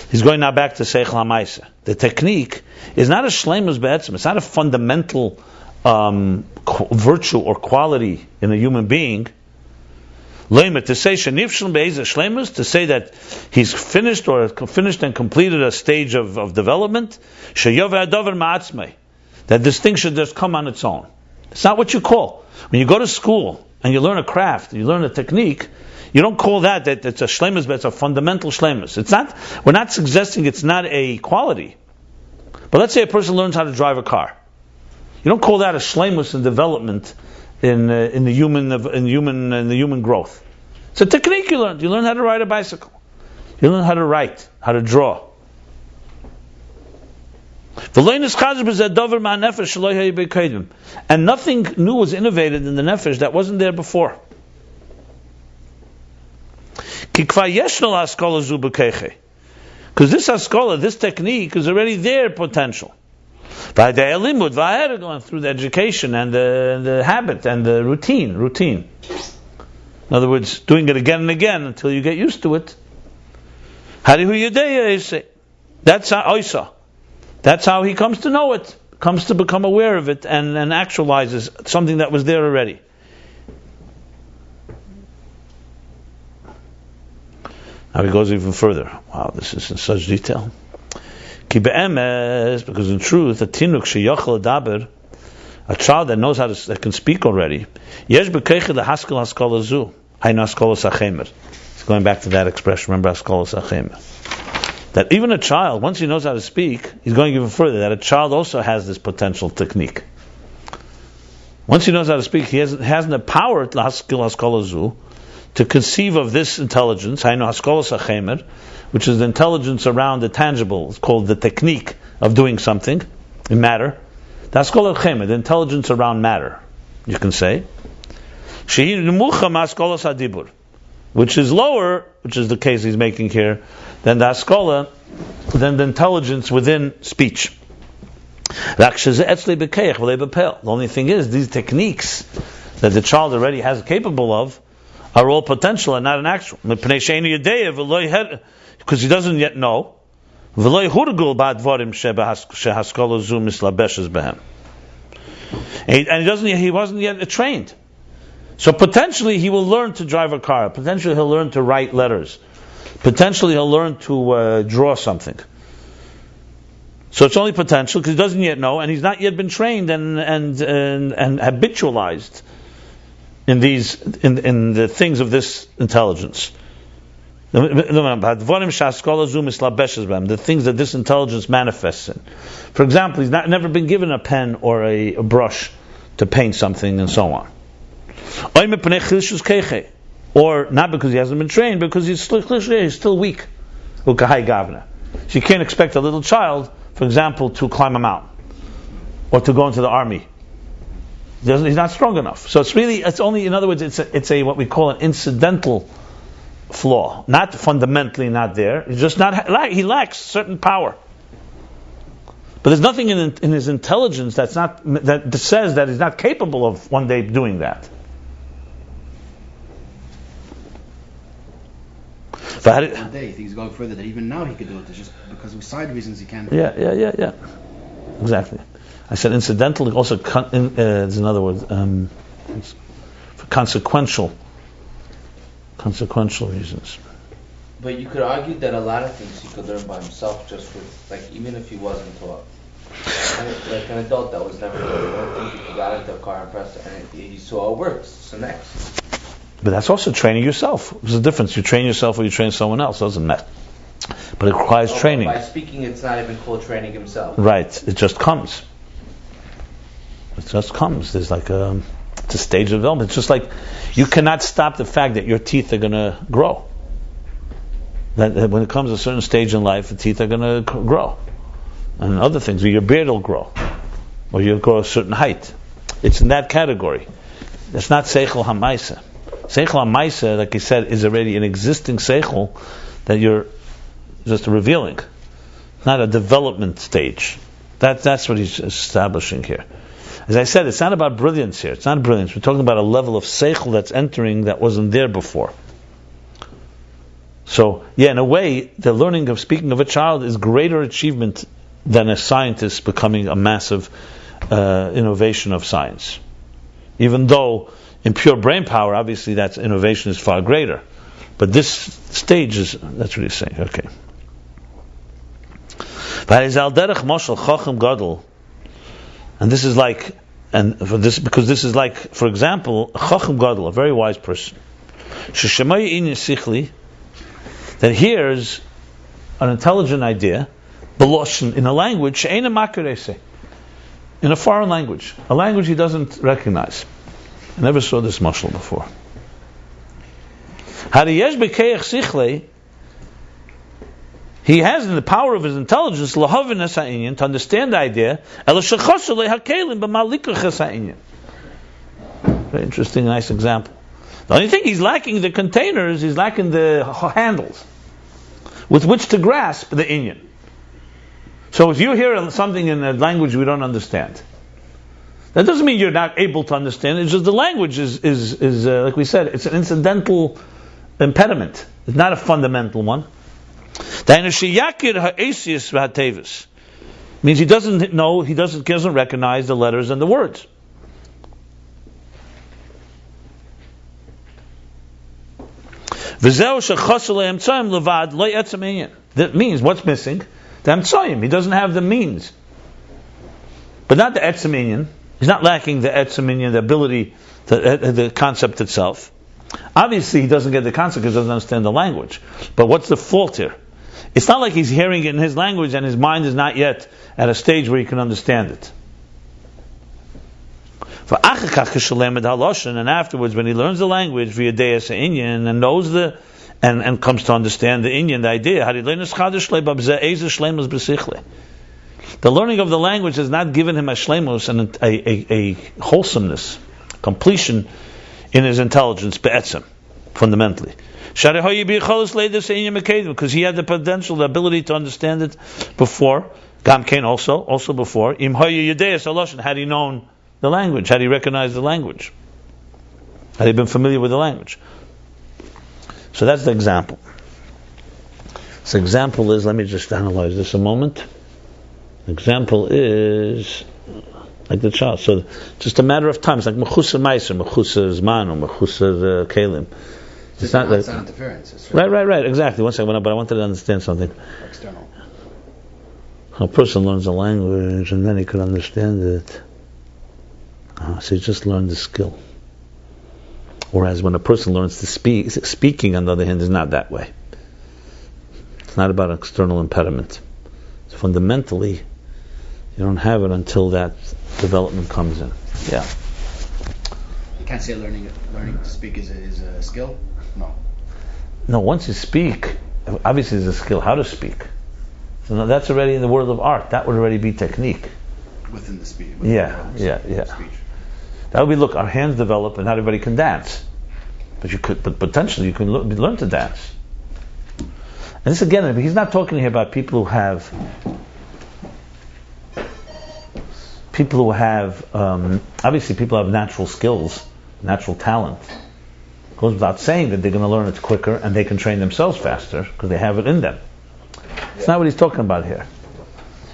he's going now back to Seichel HaMaisa. The technique is not a shleimus be'etzem. It's not a fundamental virtue or quality in a human being. To say shenifshel be'ezeh shleimus, to say that he's finished and completed a stage of development, sheyov hadavar ma'atzmei, that this thing should just come on its own. It's not what you call. When you go to school and you learn a craft, you learn a technique, you don't call that it's a shlemus, but it's a fundamental shlemus. It's not. We're not suggesting it's not a quality. But let's say a person learns how to drive a car. You don't call that a shlemus in development in the human growth. It's a technique you learn. You learn how to ride a bicycle. You learn how to write, how to draw. And nothing new was innovated in the nefesh that wasn't there before. Because this haskola, this technique, is already there potential. Going through the education and the habit and the routine. In other words, doing it again and again until you get used to it. That's how That's how he comes to know it, comes to become aware of it, and actualizes something that was there already. Now he goes even further. Wow, this is in such detail. Because in truth, a tinuk sheyachal daber, a child that knows that can speak already, yesh b'keichel the haskell haskola zu, hayna haskola sachemer. It's going back to that expression. Remember haskola sachemer. That even a child, once he knows how to speak, he's going even further. That a child also has this potential technique. Once he knows how to speak, he has the power to haskell haskola zu, to conceive of this intelligence, hayna haskola sachemer, which is the intelligence around the tangible. It's called the technique of doing something in matter. That's called the intelligence around matter, you can say. Which is lower, which is the case he's making here, than the askola, than the intelligence within speech. The only thing is, these techniques that the child already has capable of are all potential and not an actual. Because he doesn't yet know. And he wasn't yet trained. So potentially he will learn to drive a car. Potentially he'll learn to write letters. Potentially he'll learn to draw something. So it's only potential because he doesn't yet know, and he's not yet been trained and habitualized in the things of this intelligence. The things that this intelligence manifests in. For example, he's never been given a pen or a brush to paint something and so on. Or not because he hasn't been trained, because he's still weak. So you can't expect a little child, for example, to climb a mountain or to go into the army. He's not strong enough. So it's only, in other words, it's a what we call an incidental flaw, not fundamentally not there. He's just he lacks certain power. But there's nothing in his intelligence that says that he's not capable of one day doing that. One day he's going further that even now he could do it. It's just because of side reasons he can't. Yeah. Exactly. I said incidental. Also, there's another word for consequential reasons. But you could argue that a lot of things he could learn by himself, just with, even if he wasn't taught. Like an adult that was never taught. I don't think he got into a car and pressed it, and he saw it works. So next. But that's also training yourself. There's a difference. You train yourself or you train someone else. It doesn't matter. But it requires training. By speaking, it's not even called training himself. Right. It just comes. There's it's a stage of development. It's just like you cannot stop the fact that your teeth are going to grow. That when it comes to a certain stage in life, the teeth are going to grow, and other things. Or your beard will grow, or you'll grow a certain height. It's in that category. That's not seichel hamaisa. Seichel hamaisa, like he said, is already an existing seichel that you're just revealing, not a development stage. That's what he's establishing here. As I said, it's not about brilliance here. It's not brilliance. We're talking about a level of seichel that's entering that wasn't there before. So, in a way, the learning of speaking of a child is greater achievement than a scientist becoming a massive innovation of science. Even though in pure brain power, obviously, that innovation is far greater. But this stage that's what he's saying. Okay. And this is like and for this, because this is like, for example, a Chacham Gadol, a very wise person, Sheshamay Inyan Sichli, that hears an intelligent idea, Beloshen, in a language, She'ena Makarese, in a foreign language, a language he doesn't recognize. I never saw this mashal before. Hariyesh Bekeach Sichle, he has in the power of his intelligence to understand the idea. Very interesting, nice example. The only thing he's lacking the containers, he's lacking the handles with which to grasp the inyan. So if you hear something in a language we don't understand, that doesn't mean you're not able to understand. It's just the language is like we said, it's an incidental impediment. It's not a fundamental one. Means he doesn't know, he doesn't recognize the letters and the words. That means what's missing? The Emtsoyim. He doesn't have the means, but not the etzem inyan. He's not lacking the etzem inyan, the ability, the concept itself. Obviously, he doesn't get the concept because he doesn't understand the language. But what's the fault here? It's not like he's hearing it in his language and his mind is not yet at a stage where he can understand it. And afterwards, when he learns the language via Deis Inyan and knows and comes to understand the Inyan, the idea, the learning of the language has not given him a shleimus and a wholesomeness, completion in his intelligence, be'etzem, fundamentally. Because he had the potential, the ability to understand it before. Gamkein also before. Had he known the language, had he recognized the language, had he been familiar with the language. So that's the example. So example is, let me just analyze this a moment. Example is like the child. So just a matter of time. It's like mechusa meiser, mechusa zman, or mechusa kelim. It's not that interference. Right. Exactly. One second, but I wanted to understand something. External. A person learns a language and then he can understand it. So he just learned the skill. Whereas when a person learns to speak, speaking on the other hand is not that way. It's not about an external impediment. It's fundamentally, you don't have it until that development comes in. Yeah. You can't say learning to speak is a skill? No, once you speak, obviously there's a skill how to speak. So now that's already in the world of art. That would already be technique. Within the speech. Yeah. That would be, look, our hands develop and not everybody can dance. But potentially you can learn to dance. And this again, he's not talking here about people who have obviously people have natural skills, natural talent. It goes without saying that they're going to learn it quicker and they can train themselves faster because they have it in them. It's not what he's talking about here.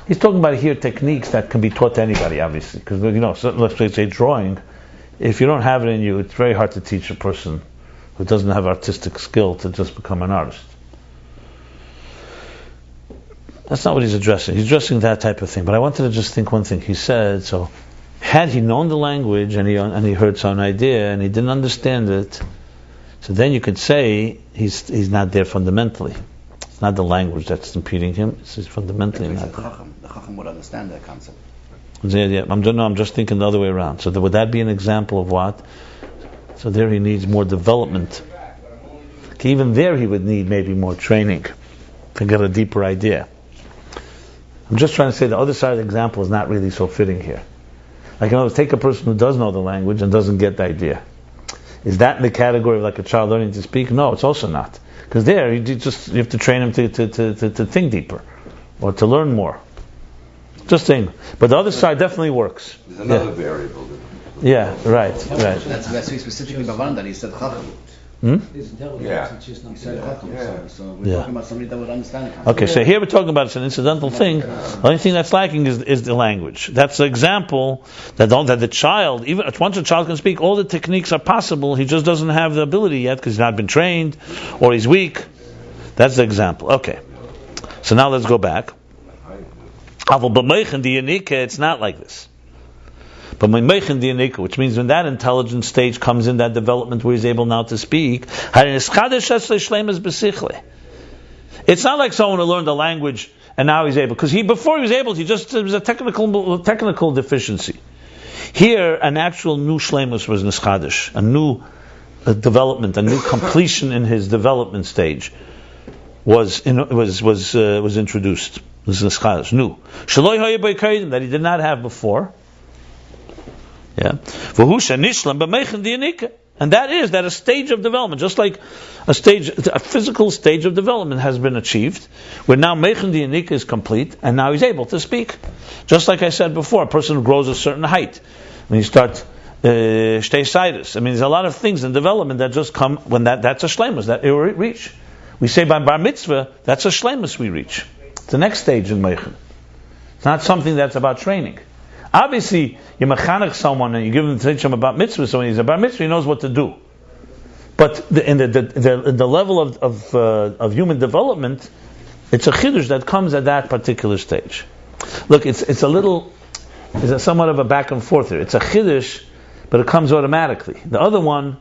He's talking about here techniques that can be taught to anybody, obviously. Because, so let's say drawing, if you don't have it in you, it's very hard to teach a person who doesn't have artistic skill to just become an artist. That's not what he's addressing. He's addressing that type of thing. But I wanted to just think one thing. He said, so had he known the language and he heard some idea and he didn't understand it, so then you could say he's not there fundamentally. It's not the language that's impeding him. It's fundamentally not there. The Chacham would understand that concept. Yeah. I'm just thinking the other way around. So would that be an example of what? So there he needs more development. Even there he would need maybe more training to get a deeper idea. I'm just trying to say the other side of the example is not really so fitting here. Like, take a person who does know the language and doesn't get the idea. Is that in the category of like a child learning to speak? No, it's also not. Because there, you have to train him to think deeper, or to learn more. Just saying. But the other side definitely works. There's another variable. Yeah, right. That's specifically Bavan that he said Chacham. His intelligence, Yeah. it's just not He said Chacham. Yeah. So we're talking about somebody that would understand the concept. Okay, so here we're talking about it's an incidental thing. The only thing that's lacking is the language. That's the example that the child, even once a child can speak, all the techniques are possible. He just doesn't have the ability yet because he's not been trained or he's weak. That's the example. Okay, so now let's go back. It's not like this. But Meichin Dianika, which means when that intelligence stage comes in, that development where he's able now to speak, it's not like someone who learned a language and now he's able, because before he was able, it was a technical deficiency. Here, an actual new shleimus was nischadish, a new development, a new completion in his development stage was introduced. Was nischadish, new. Shaloi hayeh that he did not have before. Yeah. And that is that a stage of development, just like a physical stage of development has been achieved, where now Meichen Dianika is complete, and now he's able to speak. Just like I said before, a person who grows a certain height, when you start shteisidus, I mean, there's a lot of things in development that just come when that's a shleimus that you reach. We say by bar mitzvah, that's a shleimus we reach. It's the next stage in Meichen. It's not something that's about training. Obviously, you mechanech someone and you give him to teach him about mitzvah, so when he's about mitzvah, he knows what to do. But in the level of human development, it's a chiddush that comes at that particular stage. Look, it's somewhat of a back and forth here. It's a chiddush, but it comes automatically. The other one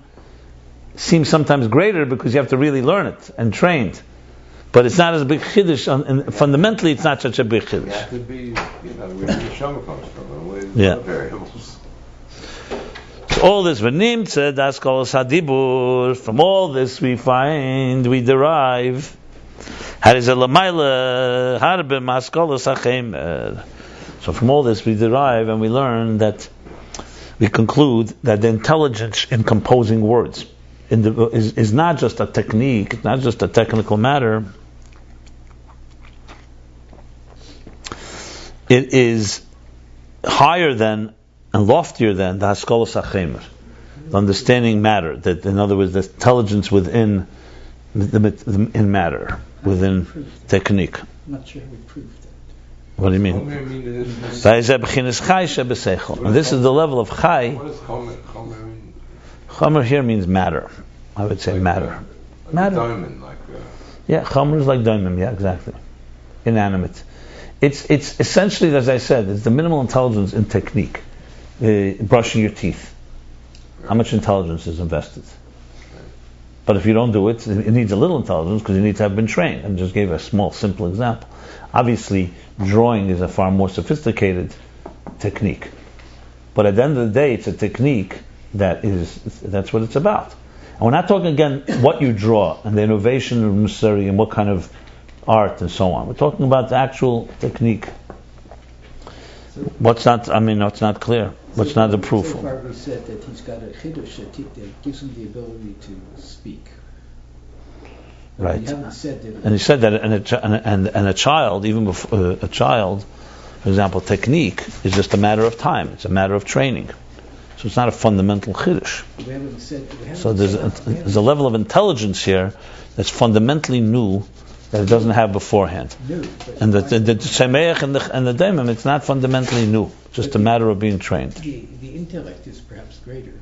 seems sometimes greater because you have to really learn it and trained. But it's not as big chiddush, and fundamentally it's not such a big chiddush. Yeah, it could be, where the neshama comes from, and where the variables. So all this, v'nimtze das kol sadibur. From all this we derive, so from all this we derive and we learn that, we conclude that the intelligence in composing words is not just a technique, not just a technical matter. It is higher than and loftier than the haskalas hachemer, the understanding matter. That, in other words, the intelligence within in matter, within technique. I'm not sure how we proved that. What do you mean? And this is the level of chai. What does chomer mean? Chomer here means matter. I would say matter. Matter. Diamond, Yeah, chomer is like diamond. Yeah, exactly. Inanimate. It's essentially, as I said, it's the minimal intelligence in technique. Brushing your teeth. How much intelligence is invested? But if you don't do it, it needs a little intelligence because you need to have been trained. I just gave a small, simple example. Obviously, drawing is a far more sophisticated technique. But at the end of the day, it's a technique that's what it's about. And we're not talking again what you draw and the innovation necessary and what kind of art and so on. We're talking about the actual technique. What's not clear. What's not the proof? So far we said that he's got a chiddush that gives him the ability to speak. Right. You haven't said that. And he said that, and a child, even before a child, for example, technique is just a matter of time. It's a matter of training. So it's not a fundamental chiddush. So there's a level of intelligence here that's fundamentally new that it doesn't have beforehand. And the tzemeach and the daimim, it's not fundamentally new. Just a matter of being trained. The intellect is perhaps greater.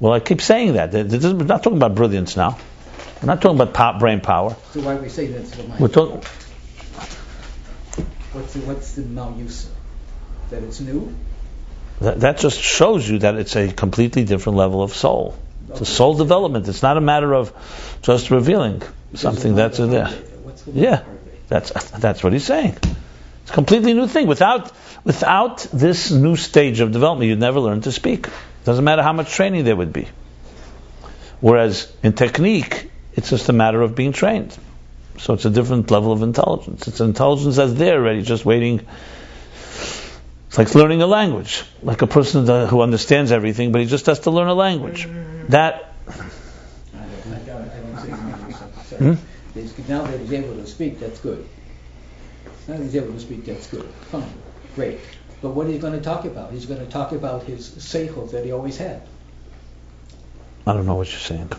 Well, I keep saying that. We're not talking about brilliance now. We're not talking about brain power. So why are we saying that's the mind? We're talking. What's the malyusa? That it's new? That just shows you that it's a completely different level of soul. It's a soul development. It's not a matter of just revealing something that's there. Yeah, that's what he's saying. It's a completely new thing. Without this new stage of development, you'd never learn to speak. Doesn't matter how much training there would be. Whereas in technique, it's just a matter of being trained. So it's a different level of intelligence. It's intelligence that's there already, just waiting. It's like learning a language, like a person who understands everything, but he just has to learn a language. That. Now that he's able to speak, that's good. Now that he's able to speak, that's good. Fine, great. But what are you going to talk about? He's going to talk about his seichel that he always had. I don't know what you're saying.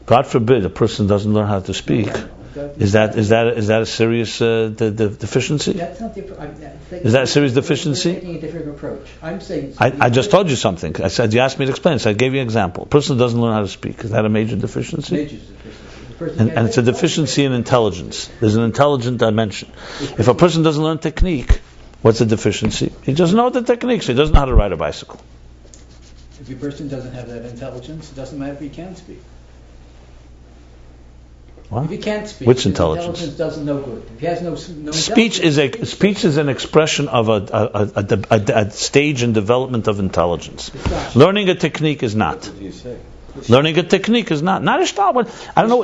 God forbid a person doesn't learn how to speak. Is that a serious deficiency? That's not different. Is that a serious deficiency? We're taking a different approach. I'm saying. I just told you something. I said you asked me to explain. So I gave you an example. A person doesn't learn how to speak. Is that a major deficiency? Major deficiency. And it's a deficiency in intelligence. There's an intelligent dimension. If a person doesn't learn technique, What's the deficiency? He doesn't know the techniques. He doesn't know how to ride a bicycle. If a person doesn't have that intelligence, it doesn't matter if he can speak. What? If he can't speak, Which his intelligence? doesn't know good. If he has no Speech is an expression of a stage in development of intelligence. Learning a technique is not. Learning a technique is not a shtal. I don't know.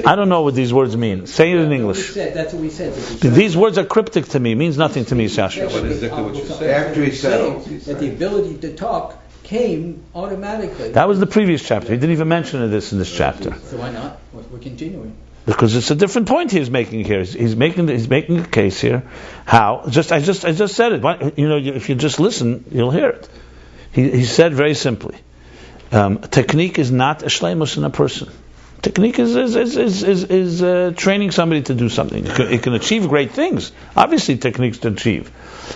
I don't know what these words mean. Say it in English. That's what we said. These words are cryptic to me. Means nothing to me. Shashus. What is exactly what you say? After he settles, that the ability to talk came automatically. That was the previous chapter. He didn't even mention this in this chapter. So why not? We're continuing. Because it's a different point he's making here. He's making a case here. How? I just said it. If you just listen, you'll hear it. He said very simply, technique is not a shleimus in a person. Technique is training somebody to do something. It can achieve great things. Obviously, techniques to achieve,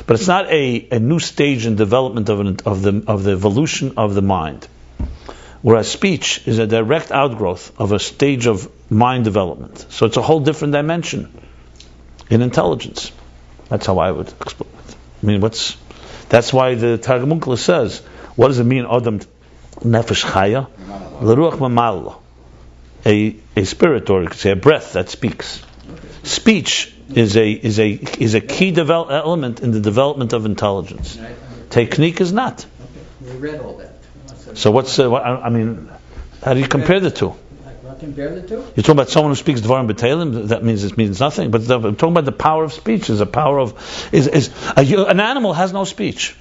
but it's not a new stage in development of the evolution of the mind. Whereas speech is a direct outgrowth of a stage of mind development. So it's a whole different dimension in intelligence. That's how I would explain it. I mean, that's why the Targum Unkla says, what does it mean, Adam nefesh chaya? L'ruach mamalo. A spirit, or you could say a breath that speaks. Speech is a key element in the development of intelligence. Technique is not. We read all that. So I mean, how do you compare the two? I compare the two? You're talking about someone who speaks Dvarim B'Teilim, that means it means nothing. But I'm talking about the power of speech. An animal has no speech.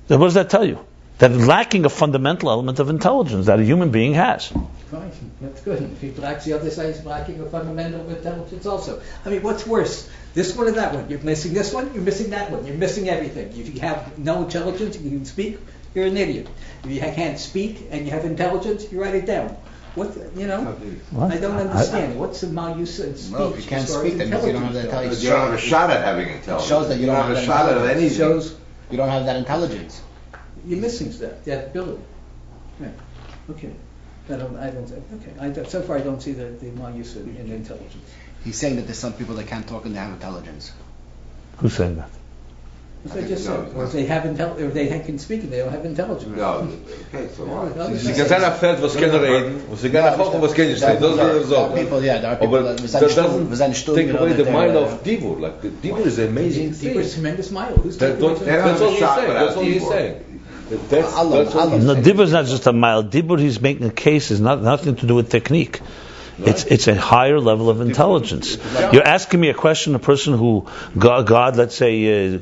What does that tell you? That it's lacking a fundamental element of intelligence that a human being has. Right, that's good. If he lacks the other side, he's lacking a fundamental intelligence also. I mean, what's worse? This one or that one? You're missing this one, you're missing that one. You're missing everything. If you have no intelligence, you can speak, you're an idiot. If you can't speak and you have intelligence, you write it down. What? I don't understand. What's the malus in speech? No, if you can't speak, that means you don't have that intelligence. You don't have a shot at having intelligence. It shows that you don't have a shot at anything. It shows you don't have that intelligence. you're missing that ability. Right. Okay. So far I don't see the malus in intelligence. He's saying that there's some people that can't talk and they have intelligence. Who's saying that? As I just said, or if they can speak and they don't have intelligence. No, okay, so what? Sie kann seiner Feld was können reden, und sie kann auch was können stehen. Das ist so. There are people that doesn't take away the mind of Dibur. Like the Dibur is an amazing thing. Dibur is tremendous mind. That's all he's saying. That's No, Dibur is not just a mild. Dibur, he's making a case, is nothing to do with technique. It's a higher level of intelligence. You're asking me a question, a person who God let's say,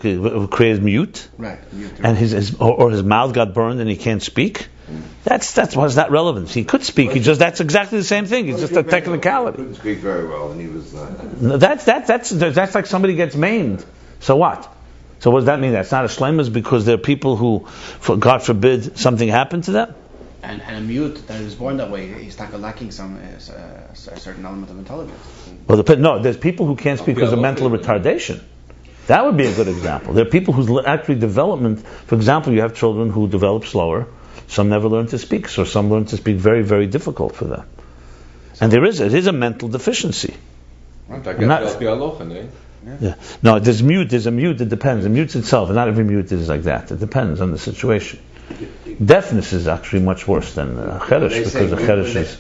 created mute, right? And his mouth got burned and he can't speak. That's what's not relevant. He could speak. That's exactly the same thing. It's just a technicality. He couldn't speak very well, and he was. That's like somebody gets maimed. So what? So what does that mean? That's not a shleimus because there are people who, God forbid, something happened to them. And a mute that is born that way, he's not lacking a certain element of intelligence. Well, there's people who can't speak because of mental retardation. That would be a good example. There are people whose actually development, for example, you have children who develop slower. Some never learn to speak, so some learn to speak very, very difficult for them. And it is a mental deficiency. Yeah. No, there's a mute, it depends. The mute itself, and not every mute is like that. It depends on the situation. Deafness is actually much worse than cheresh, because the cheresh is...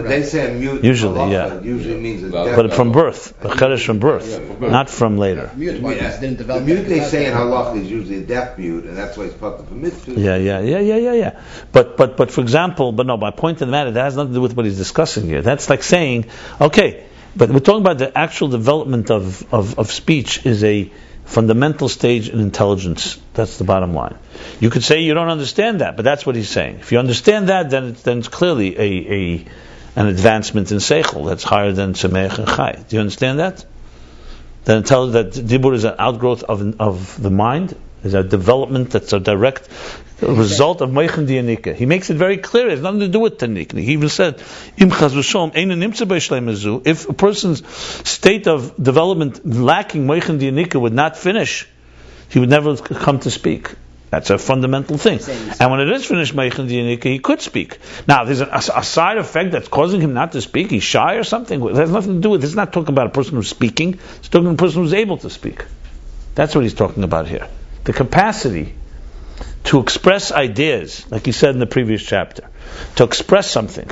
They say a mute. Usually, yeah. Usually means but from birth. The cheresh from birth, not from later. The mute they say in halach is usually a deaf mute, and that's why it's part of a mitzvah. Yeah. But for example, my point in the matter, that has nothing to do with what he's discussing here. That's like saying, okay, but we're talking about the actual development of speech is a fundamental stage in intelligence. That's the bottom line. You could say you don't understand that, but that's what he's saying. If you understand that, then it's clearly an advancement in seichel that's higher than semeach and chai. Do you understand that? Then it tells that dibur is an outgrowth of the mind, is a development that's a direct result of Meichen Dianika. He makes it very clear. It has nothing to do with Tanik. He even said, if a person's state of development lacking Meichen Dianika would not finish, he would never come to speak. That's a fundamental thing. And when it is finished Meichen Diyanika, he could speak. Now, there's a side effect that's causing him not to speak. He's shy or something. It has nothing to do with this. It's not talking about a person who's speaking. It's talking about a person who's able to speak. That's what he's talking about here. The capacity to express ideas, like he said in the previous chapter, to express something.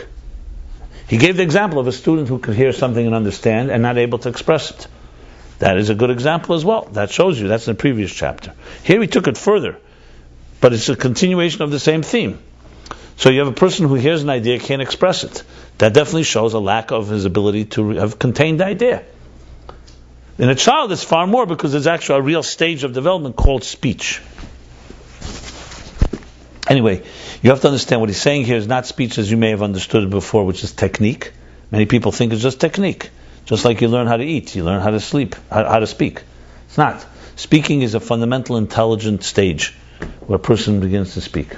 He gave the example of a student who could hear something and understand and not able to express it. That is a good example as well. That shows you. That's in the previous chapter. Here he took it further, but it's a continuation of the same theme. So you have a person who hears an idea, can't express it. That definitely shows a lack of his ability to have contained the idea. In a child, it's far more because there's actually a real stage of development called speech. Anyway, you have to understand what he's saying here is not speech as you may have understood it before, which is technique. Many people think it's just technique. Just like you learn how to eat, you learn how to sleep, how to speak. It's not. Speaking is a fundamental intelligent stage where a person begins to speak.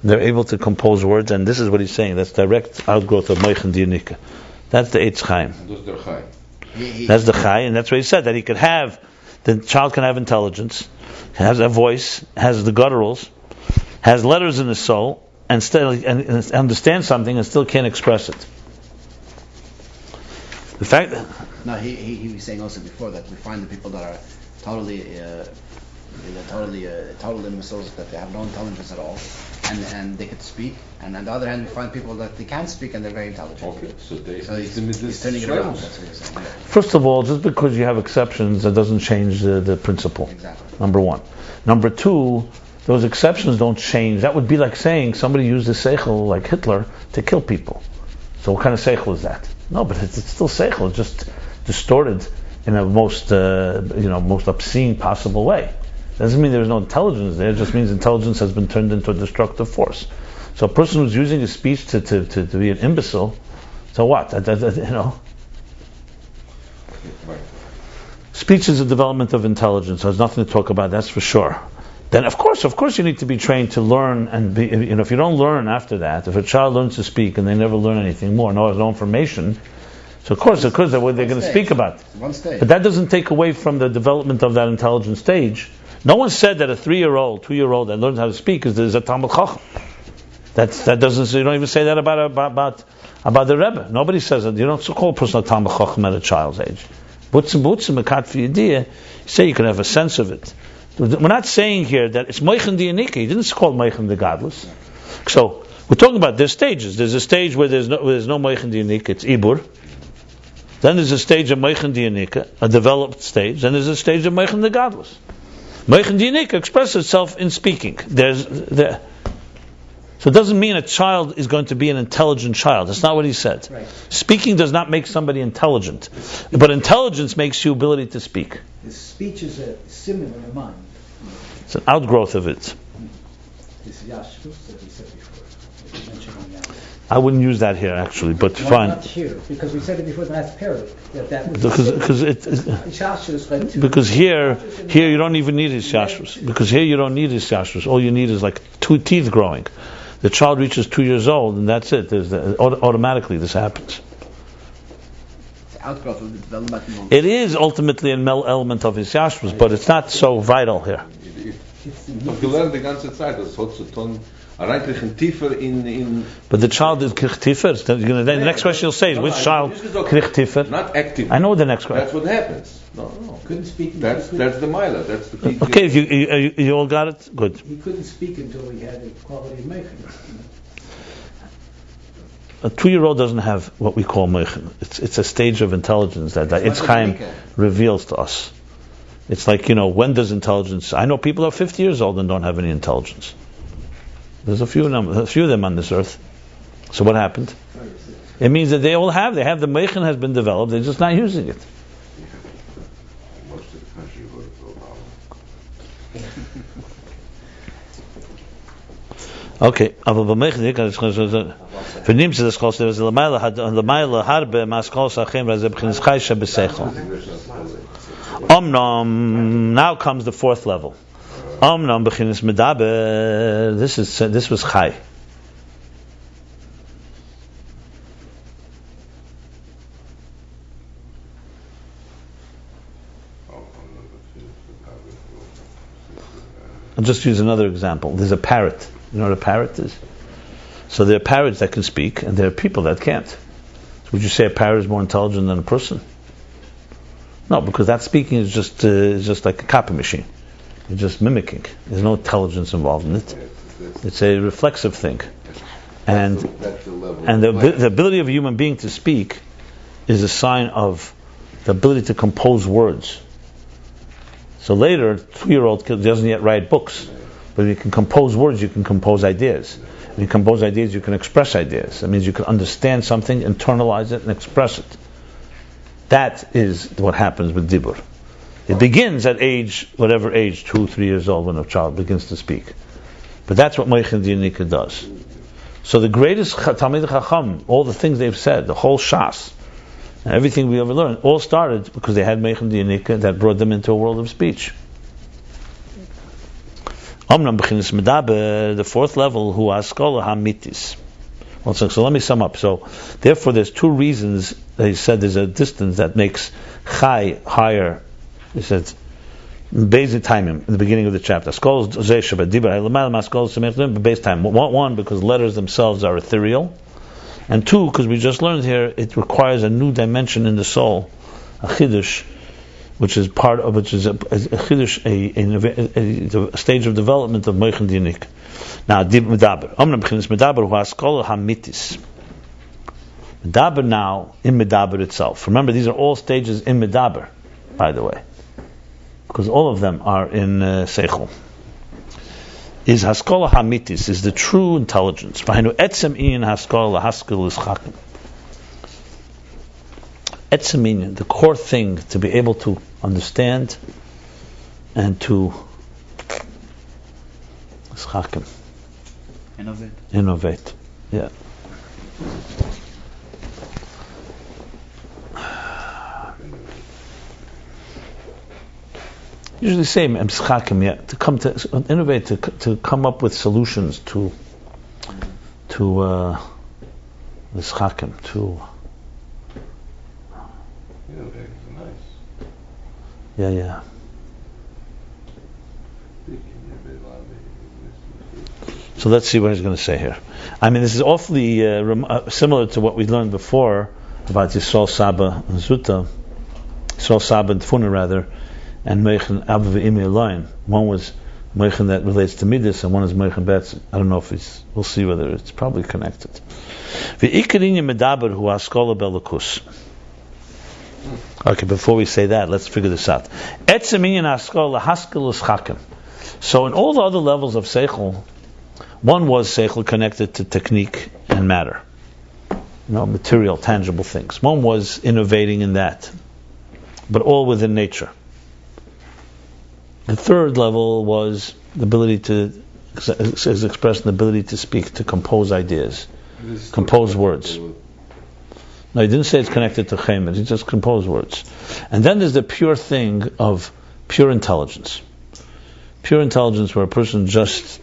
They're able to compose words, and this is what he's saying. That's direct outgrowth of Meichen Diyanika. That's the Eitz Chaim. That's the Chai, and that's what he said, that he could have, the child can have intelligence, has a voice, has the gutturals, has letters in his soul, and still and understands something and still can't express it. The fact that he was saying also before that we find the people that are totally imbeciles, that they have no intelligence at all, and they could speak, and on the other hand we find people that they can't speak and they're very intelligent. Okay, so he's turning it around. That's what he's saying. Yeah. First of all, just because you have exceptions, that doesn't change the principle. Exactly. Number one. Number two, those exceptions don't change. That would be like saying somebody used a seichel like Hitler to kill people. So what kind of seichel is that? No, but it's still seichel. It's just distorted in a most obscene possible way. Doesn't mean there's no intelligence there. It just means intelligence has been turned into a destructive force. So a person who's using his speech to be an imbecile, so what? Speech is a development of intelligence. There's nothing to talk about. That's for sure. Then of course you need to be trained to learn and be. If you don't learn after that, if a child learns to speak and they never learn anything more, no information, so of course they're going to speak about. One stage. But that doesn't take away from the development of that intelligent stage. No one said that a 3-year-old, 2-year-old that learns how to speak is a Talmud Chacham. That doesn't. You don't even say that about the Rebbe. Nobody says that. You don't call a person a Talmud Chacham at a child's age. You say you can have a sense of it. We're not saying here that it's Meichen Diyanika. He didn't call Meichen the Godless. So we're talking about there's stages. There's a stage where there's no Meichen Diyanika. It's Ibur. Then there's a stage of Meichen Diyanika, a developed stage. Then there's a stage of Meichen the Godless. Meichen Diyanika expresses itself in speaking. So it doesn't mean a child is going to be an intelligent child. That's not what he said. Right. Speaking does not make somebody intelligent, but intelligence makes you ability to speak. His speech is a similar to mine. It's an outgrowth of it. This Yashkus that he said before. That you mentioned on that. I wouldn't use that here actually, but Why fine. not here? Because we said it before the last period. That was Because here you don't even need his yashrus. Because here you don't need his yashrus. All you need is like 2 teeth growing. The child reaches 2 years old, and that's it. Automatically this happens. Outgrowth of the development. It is ultimately an element of his yashrus, but it's not so vital here. I've gelernt die ganze Zeit, das hat zu tun, reinkriegen tiefer in. But the child is kriegt tiefer. The next question you'll say is, which child kriegt tiefer? Not active. I know the next question. That's what happens. No. couldn't speak. That's the Mila. That's the key. Okay, you all got it? Good. He couldn't speak until he had a quality of meichen. A 2-year-old doesn't have what we call meichen. It's a stage of intelligence that Eitz Chaim reveals to us. It's like, when does intelligence... I know people are 50 years old and don't have any intelligence. There's a few of them on this earth. So what happened? It means that they have the meichen has been developed, they're just not using it. Most of the country voted for Obama. Okay, aber bei meichen, vernimmt sie das Kos, der Lamaila harbe maskos achem razeh b'chinas chaysha b'seichel. Omnom, now comes the 4th level. Omnom b'chinas medaber. This was Chai. I'll just use another example. There's a parrot. You know what a parrot is? So there are parrots that can speak, and there are people that can't. So would you say a parrot is more intelligent than a person? No, because that speaking is just like a copy machine. You're just mimicking. There's no intelligence involved in it. It's a reflexive thing. And the ability of a human being to speak is a sign of the ability to compose words. So later, a 2-year-old kid doesn't yet write books, but if you can compose words, you can compose ideas. If you compose ideas, you can express ideas. That means you can understand something, internalize it, and express it. That is what happens with dibur. It begins at whatever age, 2, 3 years old, when a child begins to speak. But that's what Moichin Dianika does. So the greatest Talmid Chacham, all the things they've said, the whole Shas, and everything we ever learned, all started because they had Moichin Dianika that brought them into a world of speech. Omnam B'chinas Medaber, the fourth level, Hu Haskola HaMitis. So let me sum up. So, therefore, there's 2 reasons they said there's a distance that makes Chai higher. He said, Basic time in the beginning of the chapter. Base time. One, because letters themselves are ethereal, and 2, because we just learned here, it requires a new dimension in the soul, a chidush, which is a chidush, a stage of development of Moichin Dianik. Now, Medaber. Omnam B'chinas Medaber Hu Haskola HaMitis. Medaber now in Medaber itself. Remember, these are all stages in Medaber, by the way, because all of them are in Seichel. Is Haskola HaMitis, is the true intelligence. V'hainu etzem in Haskola Haskell is Chakim. Etzem in, the core thing to be able to understand and to is Chakim. Innovate. Yeah. Usually say emschakim, yeah, to come to innovate, to come up with solutions to mischakim, to yeah. So let's see what he's going to say here. I mean, this is awfully similar to what we learned before about Yisrael Saba and Zuta, Yisrael Saba and Tfuna rather, and Moichin Abba V'imi Elohim. One was Moichin that relates to Midas, and one is Moichin Betz. I don't know if we'll see whether it's probably connected. V'ikarinya Medaber Hu Haskola Belakus. Okay, before we say that, let's figure this out. Etzem in Haskola Haskell is Chakim. So in all the other levels of Seichel, one was Seichel connected to technique and matter, material, tangible things. One was innovating in that, but all within nature. The third level was the ability to, is expressed in the ability to speak, to compose ideas, compose words. No, he didn't say it's connected to Chemed, he just composed words. And then there's the pure thing of pure intelligence. Pure intelligence where a person just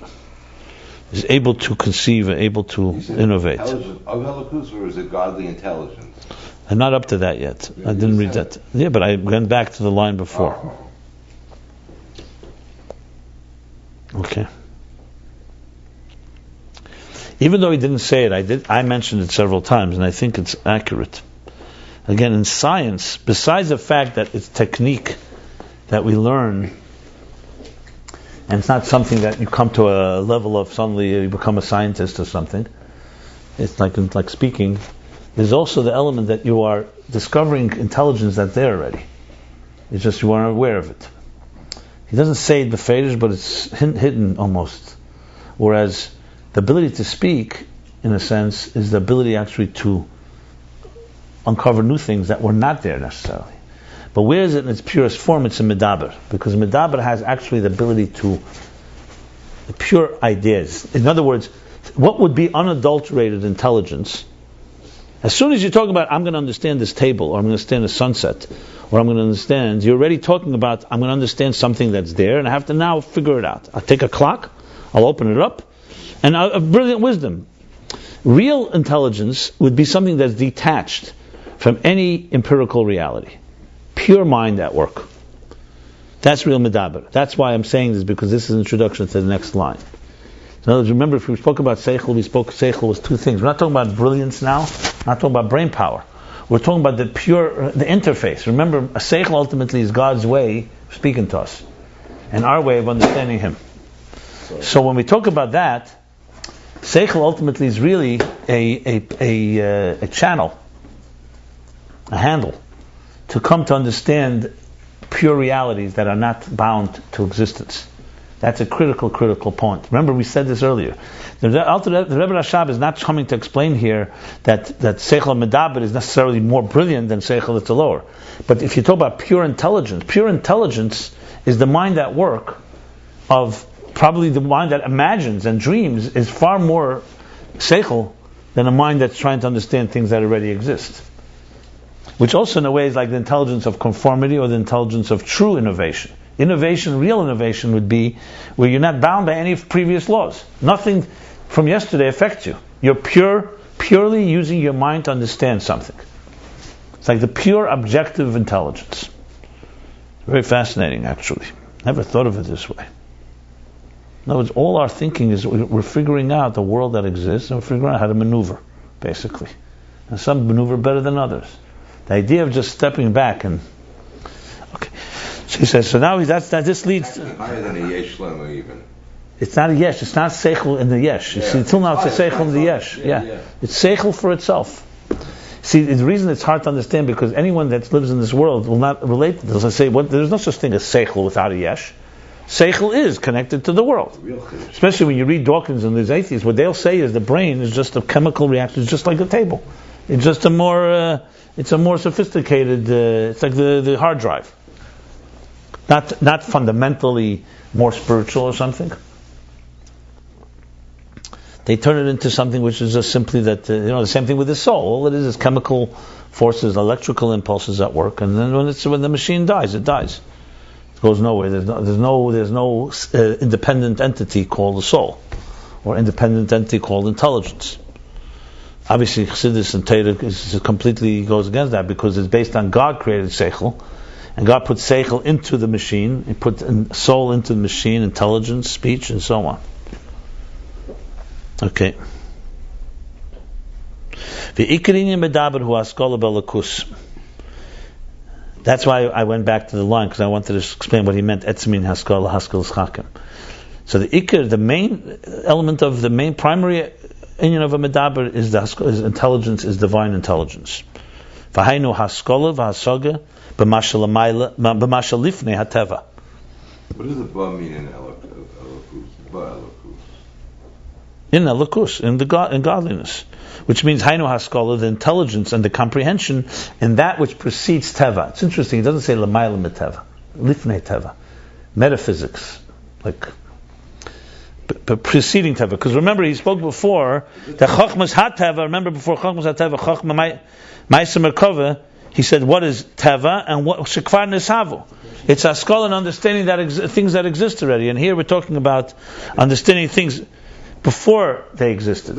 is able to conceive and able to innovate. Or is it godly intelligence? I'm not up to that yet. I didn't read that. Yeah, but I went back to the line before. Okay. Even though he didn't say it, I mentioned it several times, and I think it's accurate. Again, in science, besides the fact that it's technique that we learn, and it's not something that you come to a level of suddenly you become a scientist or something. It's like speaking. There's also the element that you are discovering intelligence that's there already. It's just you aren't aware of it. He doesn't say it befedish, but it's hidden almost. Whereas the ability to speak, in a sense, is the ability actually to uncover new things that were not there necessarily. But where is it in its purest form? It's in Medaber. Because Medaber has actually the ability to pure ideas. In other words, what would be unadulterated intelligence, as soon as you talk about, I'm going to understand this table, or I'm going to understand the sunset, or I'm going to understand, you're already talking about, I'm going to understand something that's there, and I have to now figure it out. I'll take a clock, I'll open it up, and a brilliant wisdom. Real intelligence would be something that's detached from any empirical reality. Pure mind at work. That's real medaber. That's why I'm saying this, because this is an introduction to the next line. In other words, remember, if we spoke about seichel, seichel was two things. We're not talking about brilliance now, we're not talking about brain power. We're talking about the interface. Remember, a seichel ultimately is God's way of speaking to us, and our way of understanding Him. So when we talk about that, seichel ultimately is really a channel, a handle, to come to understand pure realities that are not bound to existence. That's a critical point. Remember, we said this earlier. The Rebbe Rashab is not coming to explain here that Seichel Medaber is necessarily more brilliant than Seichel that's lower. But if you talk about pure intelligence is the mind at work of probably the mind that imagines and dreams is far more Seichel than a mind that's trying to understand things that already exist. Which also in a way is like the intelligence of conformity or the intelligence of true innovation. Real innovation would be where you're not bound by any previous laws. Nothing from yesterday affects you. You're purely using your mind to understand something. It's like the pure objective intelligence. Very fascinating, actually. Never thought of it this way. In other words, all our thinking is we're figuring out the world that exists and we're figuring out how to maneuver, basically. And some maneuver better than others. The idea of just stepping back and... Okay. So he says, so now this leads to... Higher than a yesh lema even. It's not a yesh, it's not seichel in the yesh. You see, until now it's a seichel in the yesh. Yeah. It's seichel for itself. See, the reason it's hard to understand because anyone that lives in this world will not relate to this. I say, there's no such thing as seichel without a yesh. Seichel is connected to the world. Especially when you read Dawkins and these atheists, what they'll say is the brain is just a chemical reaction, it's just like a table. It's just a more sophisticated, it's like the hard drive. Not fundamentally more spiritual or something. They turn it into something which is just simply that, the same thing with the soul. All it is chemical forces, electrical impulses at work, and then when the machine dies, it dies. It goes nowhere. There's no independent entity called the soul, or independent entity called intelligence. Obviously, Chassidus and Torah completely goes against that because it's based on God created seichel, and God put seichel into the machine, He put soul into the machine, intelligence, speech, and so on. Okay. That's why I went back to the line, because I wanted to explain what he meant. Etzmin haskala haskal chakim. So the ikir, the main element of the main primary union of a medaber is intelligence, is divine intelligence. V'hainu haskala v'hasaga b'mashalifnei hateva. What does the ba mean in Elokus? Ba In Elokus. Elokus, in godliness, which means hainu haskala, the intelligence and the comprehension in that which precedes teva. It's interesting. It doesn't say lamayla meteva, lifnei teva, metaphysics, like preceding teva. Because remember, he spoke before that chachmas hat teva. Remember, before chachmas hat teva, chachma ma'aser merkava. He said, what is teva and what shekvar nesavu? It's haskala and understanding that things that exist already. And here we're talking about understanding things before they existed,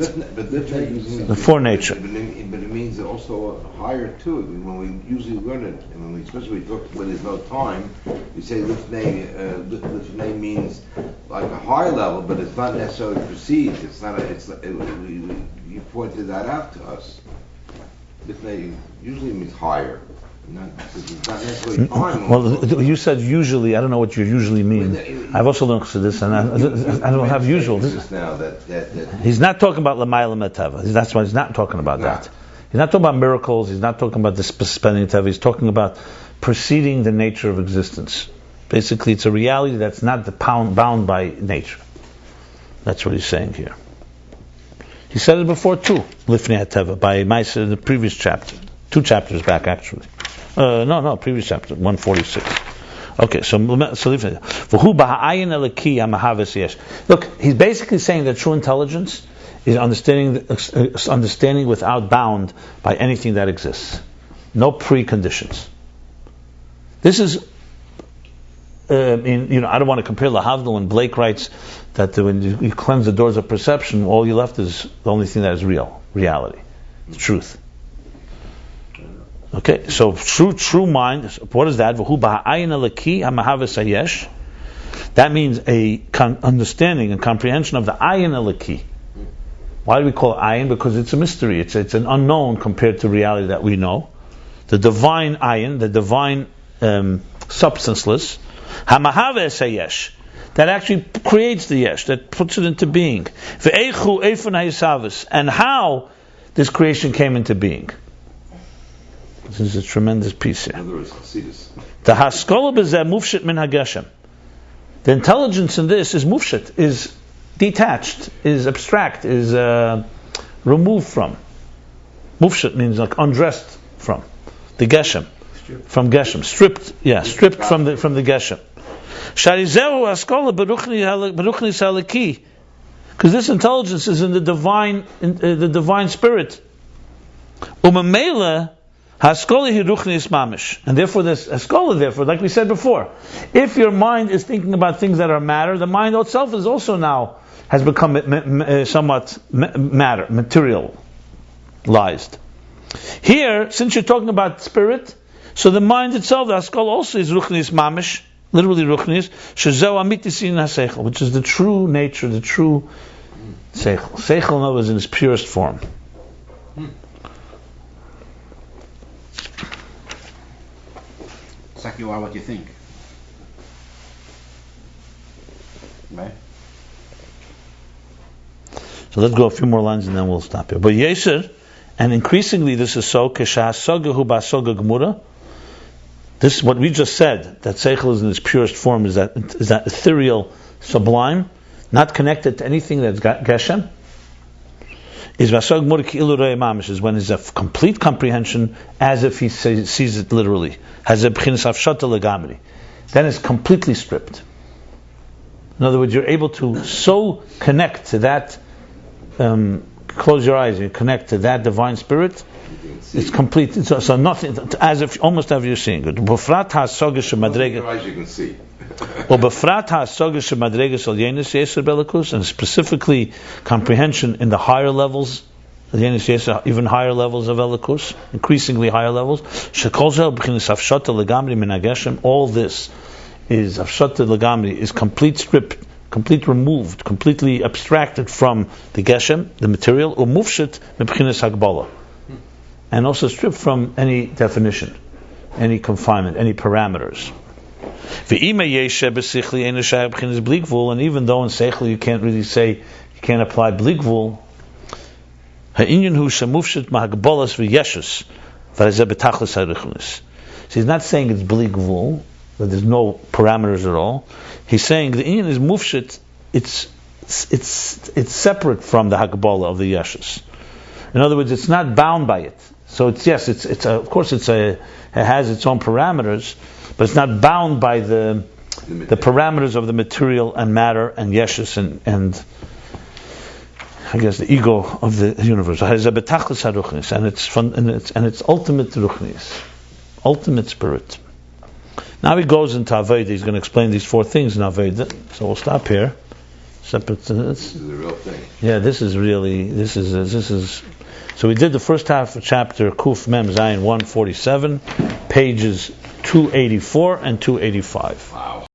before nature. But it means also higher too. When we usually learn it, and especially when there's no time, we say lifnei means like a higher level, but it's not necessarily perceived. It's not. You pointed that out to us. Lifnei usually means higher. It's not necessarily time. Well, you said usually. I don't know what you usually mean. I've also learned this, and I don't have usual. He's not talking about Lamayla Meteva. That's why he's not talking about that. He's not talking about miracles. He's not talking about the spending Teva. He's talking about preceding the nature of existence. Basically, it's a reality that's not bound by nature. That's what he's saying here. He said it before too, Lifnei Teva, by Ma'aser in the previous chapter. 2 chapters back, actually. Previous chapter, 146. Okay, so look, he's basically saying that true intelligence is understanding without bound by anything that exists. No preconditions. This is, I don't want to compare Lahavdil when Blake writes that when you cleanse the doors of perception, all you left is the only thing that is real, reality, the truth. Okay, so true mind. What is that? V'hu b'ha'ayin alaki hamahavas hayesh. That means a understanding and comprehension of the ayin alaki. Why do we call it ayin? Because it's a mystery. It's an unknown compared to reality that we know. The divine ayin, the divine substanceless, hamahavas hayesh, that actually creates the yesh, that puts it into being. Ve'echu eifon hayisavus, and how this creation came into being. This is a tremendous piece here. The haskola b'zeh mufshit min hageshem. The intelligence in this is mufshit, is detached, is abstract, is removed from. Mufshit means like undressed from the geshem, from geshem, stripped from the geshem. Sharizehu haskola beruchnis halaki, because this intelligence is in the divine spirit. Umamela haskola hiruchnis mamish, and therefore this haskola. Therefore, like we said before, if your mind is thinking about things that are matter, the mind itself is also now has become somewhat matter, materialized. Here, since you're talking about spirit, so the mind itself, the haskola, also is ruchnis mamish. Literally ruchnis, shezeu amitisin haseichel, which is the true nature, the true seichel. Seichel, in other words, in its purest form. It's like you are what you think. Right? So let's go a few more lines and then we'll stop here. But yeser, and increasingly this is so, keshahasoga hu basoga gemura. This, what we just said, that seichel is in its purest form, is that ethereal, sublime, not connected to anything that's geshem. Is vasog gemura ki'ilu rei mamish, is when there's a complete comprehension, as if he sees it literally. Has a b'chinas afshata legamri. Then it's completely stripped. In other words, you're able to so connect to that. Close your eyes, you connect to that divine spirit. It's complete. So nothing, as if almost as you're seeing it. B'frat ha'soga shemadrega. Your eyes you can see. Or b'frat ha'soga shemadrega sol yenis yeser belikus, and specifically comprehension in the higher levels, yenis yeser, even higher levels of elikus, increasingly higher levels. Shekol zel b'chinas afshata legamri min hageshem. All this is afshata legamri, is complete stripped, complete removed, completely abstracted from the geshem, the material, or mufshit mebchinas hagbala, and also stripped from any definition, any confinement, any parameters. And even though in seichel you can't really say, you can't apply bligvul, so he's not saying it's bligvul, that there's no parameters at all. He's saying the inyan is mufshit, it's separate from the hakbala of the yeshus. In other words, it's not bound by it. So it has its own parameters, but it's not bound by the parameters of the material and matter and yeshus and I guess the ego of the universe. And it's ultimate ruchnis, ultimate spirit. Now he goes into Aveda. He's going to explain these four things in Aveda. So we'll stop here. Separate. This is the real thing. Yeah, this is. So we did the first half of chapter Kuf Mem Zayin 147, pages 284 and 285. Wow.